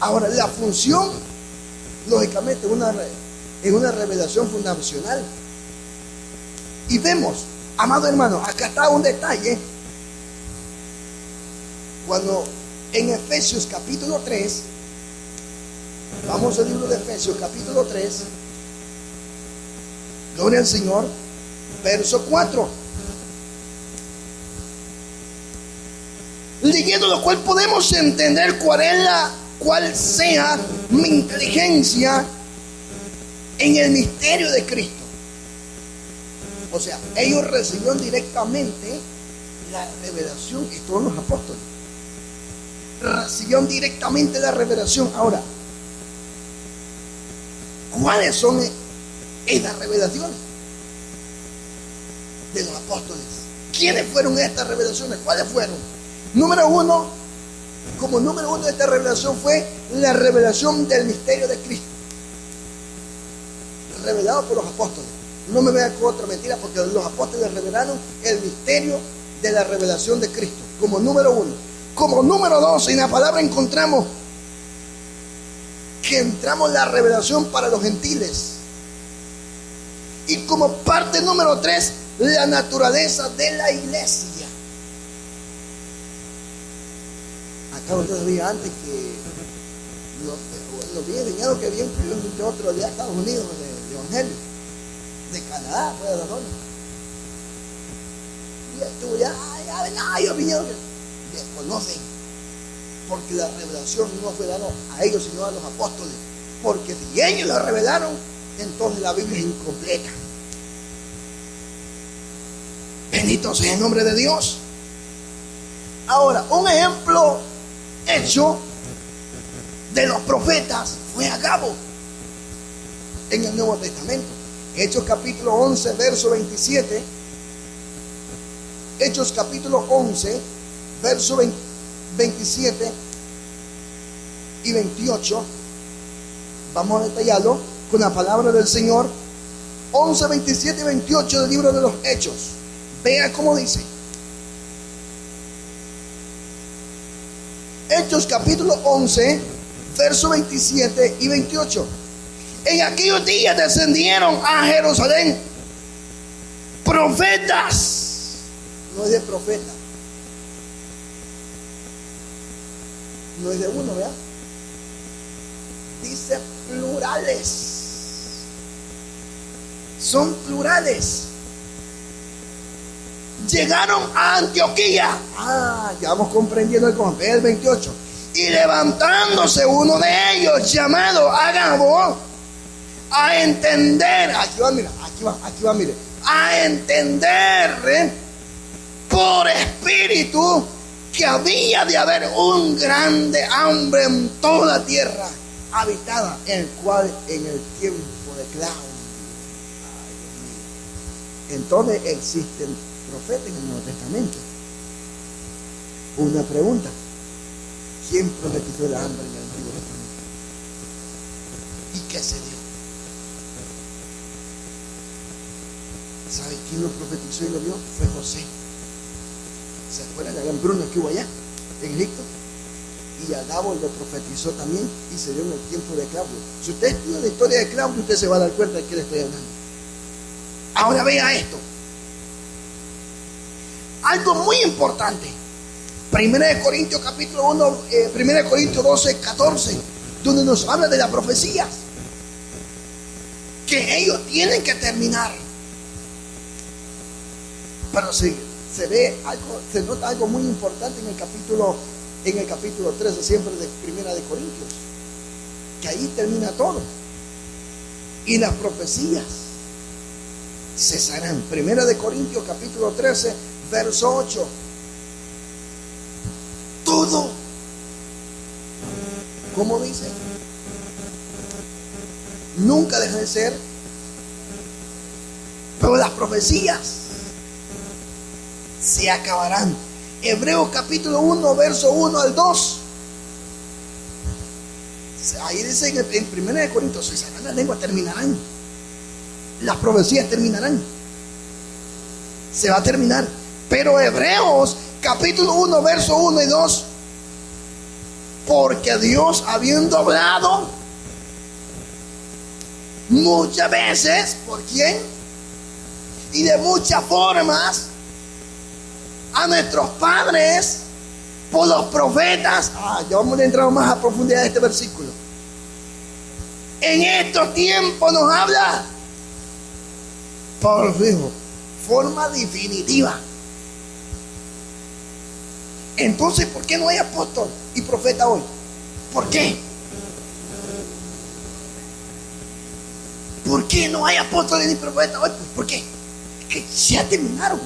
Ahora, la función, lógicamente, es una revelación fundacional. Y vemos, amado hermano, acá está un detalle. Cuando en Efesios capítulo 3, vamos al libro de Efesios capítulo 3, gloria al Señor, verso 4. Leyendo lo cual podemos entender cuál sea mi inteligencia en el misterio de Cristo. O sea, ellos recibieron directamente la revelación que todos los apóstoles recibieron directamente la revelación. Ahora, ¿cuáles son estas revelaciones de los apóstoles? ¿Quiénes fueron estas revelaciones? ¿Cuáles fueron? Número uno de esta revelación fue la revelación del misterio de Cristo, revelado por los apóstoles. No me vean con otra mentira, porque los apóstoles revelaron el misterio de la revelación de Cristo, como número uno. Como número dos, en la palabra encontramos la revelación para los gentiles. Y como parte número tres, la naturaleza de la iglesia. Acá ustedes veían antes que los había enseñado que había incluido de otro de Estados Unidos, de Evangelio, de Canadá, fue de la zona. Y estuvo ya, ellos vinieron, desconocen, porque la revelación no fue dada a ellos, sino a los apóstoles. Porque si ellos la revelaron, entonces la Biblia es incompleta. Bendito sea el nombre de Dios. Ahora, un ejemplo hecho de los profetas fue Agabo en el Nuevo Testamento. Hechos capítulo 11, verso 27. Hechos capítulo 11, verso 27 y 28. Vamos a detallarlo con la palabra del Señor. 11, 27 y 28 del libro de los Hechos. Vea cómo dice. Hechos capítulo 11, verso 27 y 28. En aquellos días descendieron a Jerusalén profetas. No es de profeta, no es de uno, ¿verdad? Dice plurales. son plurales. Llegaron a Antioquía. Ya vamos comprendiendo el 28. Y levantándose uno de ellos, llamado Agabo, a entender, aquí va, mire, a entender por espíritu que había de haber un grande hambre en toda la tierra habitada, en el cual en el tiempo de Claudio. Entonces existen profetas en el Nuevo Testamento. Una pregunta: ¿quién profetizó el hambre en el Antiguo Testamento? ¿Y qué se dio? ¿Sabe quién lo profetizó y lo dio? Fue José. ¿Se acuerdan de la hambruna que hubo allá en Egipto? Y Agabo lo profetizó también y se dio en el tiempo de Claudio. Si usted estudia la historia de Claudio, usted se va a dar cuenta de qué le estoy hablando. Ahora vea esto. Algo muy importante. 1 Corintios capítulo 1, 1 Corintios 12, 14, donde nos habla de las profecías, que ellos tienen que terminar. Pero se ve algo, se nota algo muy importante en el capítulo 13 siempre de 1 Corintios, que ahí termina todo. Y las profecías cesarán. 1 Corintios capítulo 13, verso 8. Todo, ¿cómo dice? Nunca deja de ser. Pero las profecías se acabarán. Hebreos capítulo 1, verso 1 al 2. Ahí dice en 1 Corintios, cesarán las lenguas, terminarán. Las profecías terminarán. Se va a terminar. Pero Hebreos capítulo 1, verso 1 y 2. Porque Dios, habiendo hablado muchas veces, ¿por quién? Y de muchas formas a nuestros padres por los profetas. Ya vamos a entrar más a profundidad de este versículo. En estos tiempos nos habla por fijo, forma definitiva. Entonces, ¿por qué no hay apóstol y profeta hoy? ¿Por qué? ¿Por qué no hay apóstoles ni profetas hoy? Pues, ¿por qué? Que ya terminaron.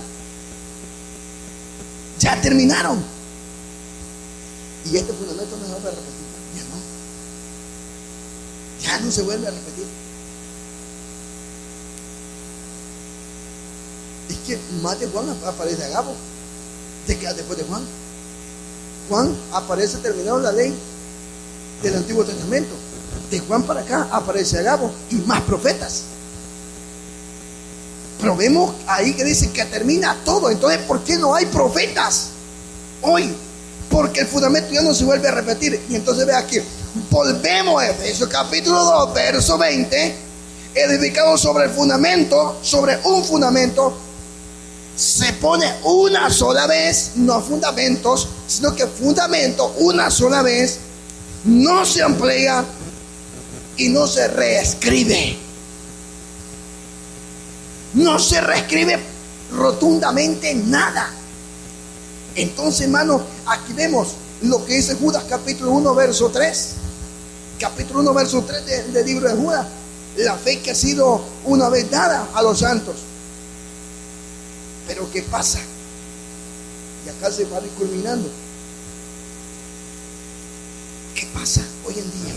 Ya terminaron. Y este fundamento no se vuelve a repetir. Ya no se vuelve a repetir. Es que más de Juan aparece Agabo. ¿De qué después de Juan? Juan aparece terminado la ley del Antiguo Testamento. De Juan para acá aparece Agabo y más profetas. Pero vemos ahí que dice que termina todo. Entonces, ¿por qué no hay profetas hoy? Porque el fundamento ya no se vuelve a repetir. Y entonces ve aquí, volvemos a Efesios capítulo 2, verso 20. Edificado sobre el fundamento, sobre un fundamento, se pone una sola vez, no fundamentos, sino que fundamento una sola vez, no se amplía y no se reescribe. No se reescribe rotundamente nada. Entonces, hermano, aquí vemos lo que dice Judas capítulo 1, verso 3. Capítulo 1, verso 3 del libro de Judas. La fe que ha sido una vez dada a los santos. Pero ¿qué pasa? Y acá se va culminando. ¿Qué pasa hoy en día?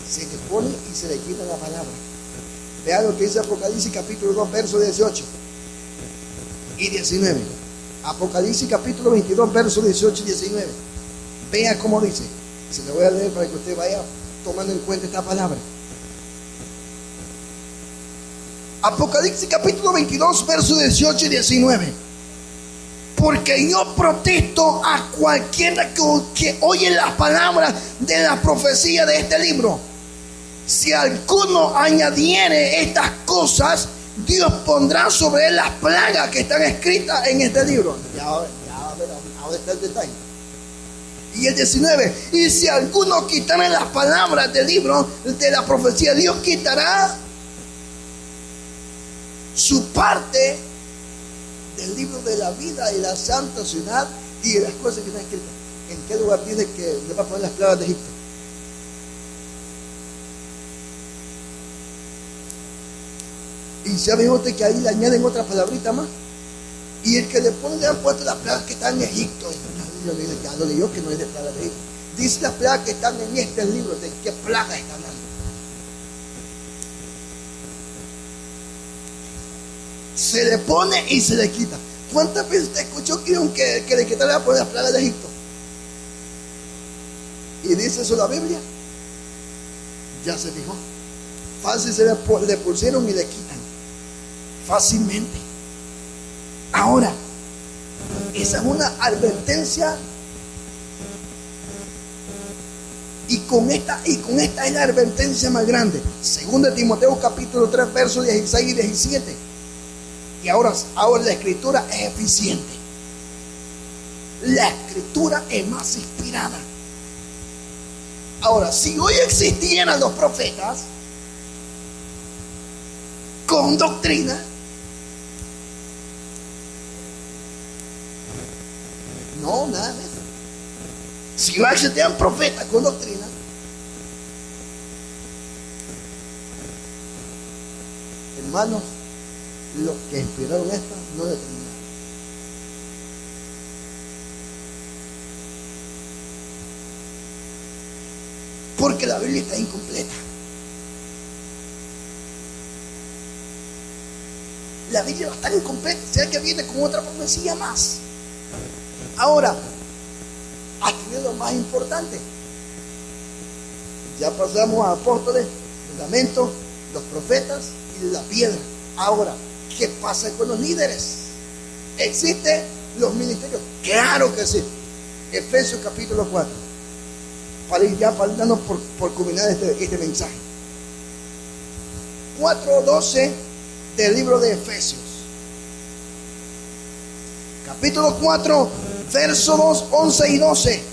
Se le pone y se le quita la palabra. Vea lo que dice Apocalipsis capítulo 2, versos 18 y 19. Apocalipsis capítulo 22, versos 18 y 19. Vea cómo dice. Se lo voy a leer para que usted vaya tomando en cuenta esta palabra. Apocalipsis capítulo 22, versos 18 y 19. Porque yo protesto a cualquiera que oye las palabras de la profecía de este libro. Si alguno añadiere estas cosas, Dios pondrá sobre él las plagas que están escritas en este libro. Ya ahora está el detalle. Y el 19. Y si alguno quitare las palabras del libro de la profecía, Dios quitará su parte del libro de la vida y la santa ciudad y de las cosas que están escritas. ¿En qué lugar dice que le va a poner las plagas de Egipto? Y sabe usted que ahí le añaden otra palabrita más. Y el que le pone le han puesto las plagas que están en Egipto. Ya lo leyó que no es de plagas de Egipto. Dice las plagas que están en este libro. ¿De qué plagas están hablando? Se le pone y se le quita. ¿Cuántas veces usted escuchó que le quitaron por las plagas de Egipto? ¿Y dice eso la Biblia? Ya se fijó. Fácil se le pusieron y le quitan. Fácilmente. Ahora, esa es una advertencia. Y con esta es la advertencia más grande. Según de Timoteo capítulo 3, versos 16 y 17. Y ahora la escritura es eficiente. La escritura es más inspirada. Ahora, si hoy existieran los profetas con doctrina, no, nada de eso. Si hoy existieran profetas con doctrina, hermanos, los que inspiraron esto no determinaron. Porque la Biblia está incompleta. La Biblia va a estar incompleta. Sea que viene con otra profecía más. Ahora, aquí es lo más importante. Ya pasamos a apóstoles, fundamentos, los profetas y la piedra. Ahora, ¿qué pasa con los líderes? ¿Existen los ministerios? Claro que sí. Efesios capítulo 4. Para ir ya faltando por culminar este mensaje. 4:12 del libro de Efesios. Capítulo 4, versos 2, 11 y 12.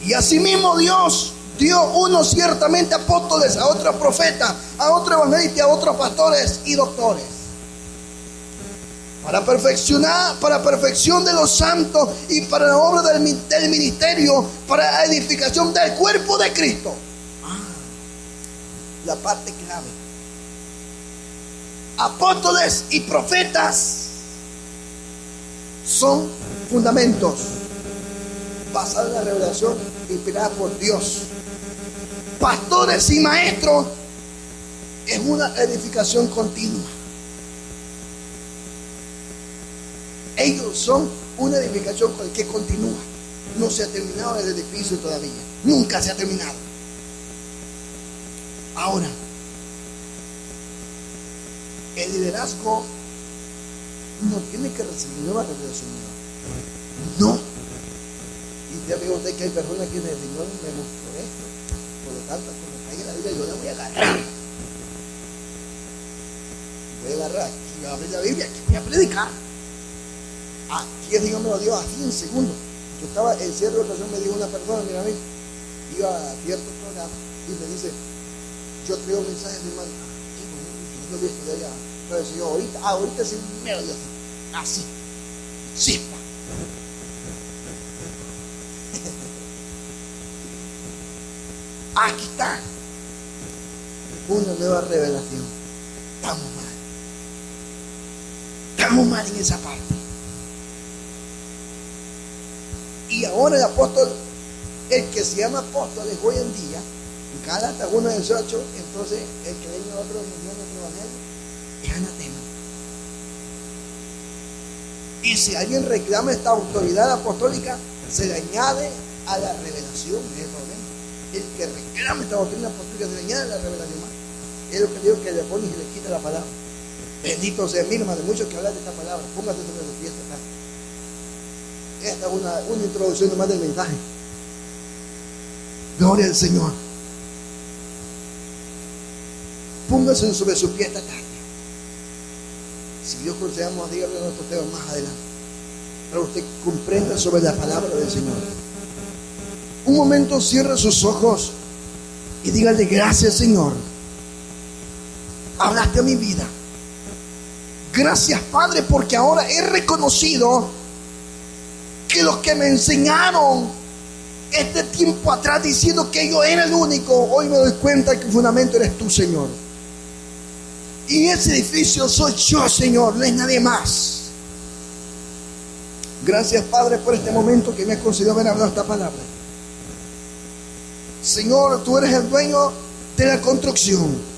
Y asimismo Dios dio unos ciertamente apóstoles, a otros profetas, a otros evangelistas, a otros pastores y doctores. Para perfección de los santos y para la obra del ministerio, para la edificación del cuerpo de Cristo. La parte clave. Apóstoles y profetas son fundamentos basados en la revelación inspirada por Dios. Pastores y maestros es una edificación continua. Ellos son una edificación que continúa. No se ha terminado el edificio todavía. Nunca se ha terminado. Ahora, el liderazgo no tiene que recibir nueva revelación. No. Y ya veo usted que hay personas que dicen, Señor me mostró esto. Por lo tanto, como caiga la Biblia, yo la voy a agarrar. Voy a agarrar. Aquí voy a abrir la Biblia, aquí voy a predicar. Aquí es, dígamelo Dios, así en segundos. Yo estaba en cierta ocasión, me dijo una persona, mira a mí, iba a cierto programa y me dice, yo traigo mensajes de hermano. Qué bonito, yo no lo he visto de allá. Entonces yo ahorita sí me lo digo así, chispa. Aquí está una nueva revelación. Estamos mal en esa parte. Y ahora el apóstol, el que se llama apóstoles hoy en día, en Gálatas 1:18, entonces el que venga otro evangelio es anatema. Y si alguien reclama esta autoridad apostólica, se le añade a la revelación, es el problema. El que reclama esta doctrina apostólica se le añade a la revelación más. Es lo que digo, que le pone y se le quita la palabra. Bendito sea mi hermano, de muchos que hablan de esta palabra. Póngase sobre los pies acá. Esta es una introducción nomás del mensaje. Gloria al Señor. Póngase sobre su pie esta tarde. Si Dios concedamos, dígame nuestros temas más adelante, para que usted comprenda sobre la palabra del Señor. Un momento, cierre sus ojos y dígale: gracias, Señor, hablaste a mi vida. Gracias, Padre, porque ahora he reconocido que los que me enseñaron este tiempo atrás diciendo que yo era el único, hoy me doy cuenta que el fundamento eres tú, Señor. Y ese edificio soy yo, Señor, no es nadie más. Gracias, Padre, por este momento que me has concedido haber hablado esta palabra. Señor, tú eres el dueño de la construcción.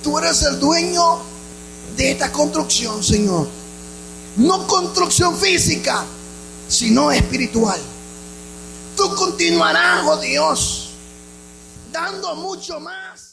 Tú eres el dueño de esta construcción, Señor. No construcción física, sino espiritual. Tú continuarás, oh Dios, dando mucho más.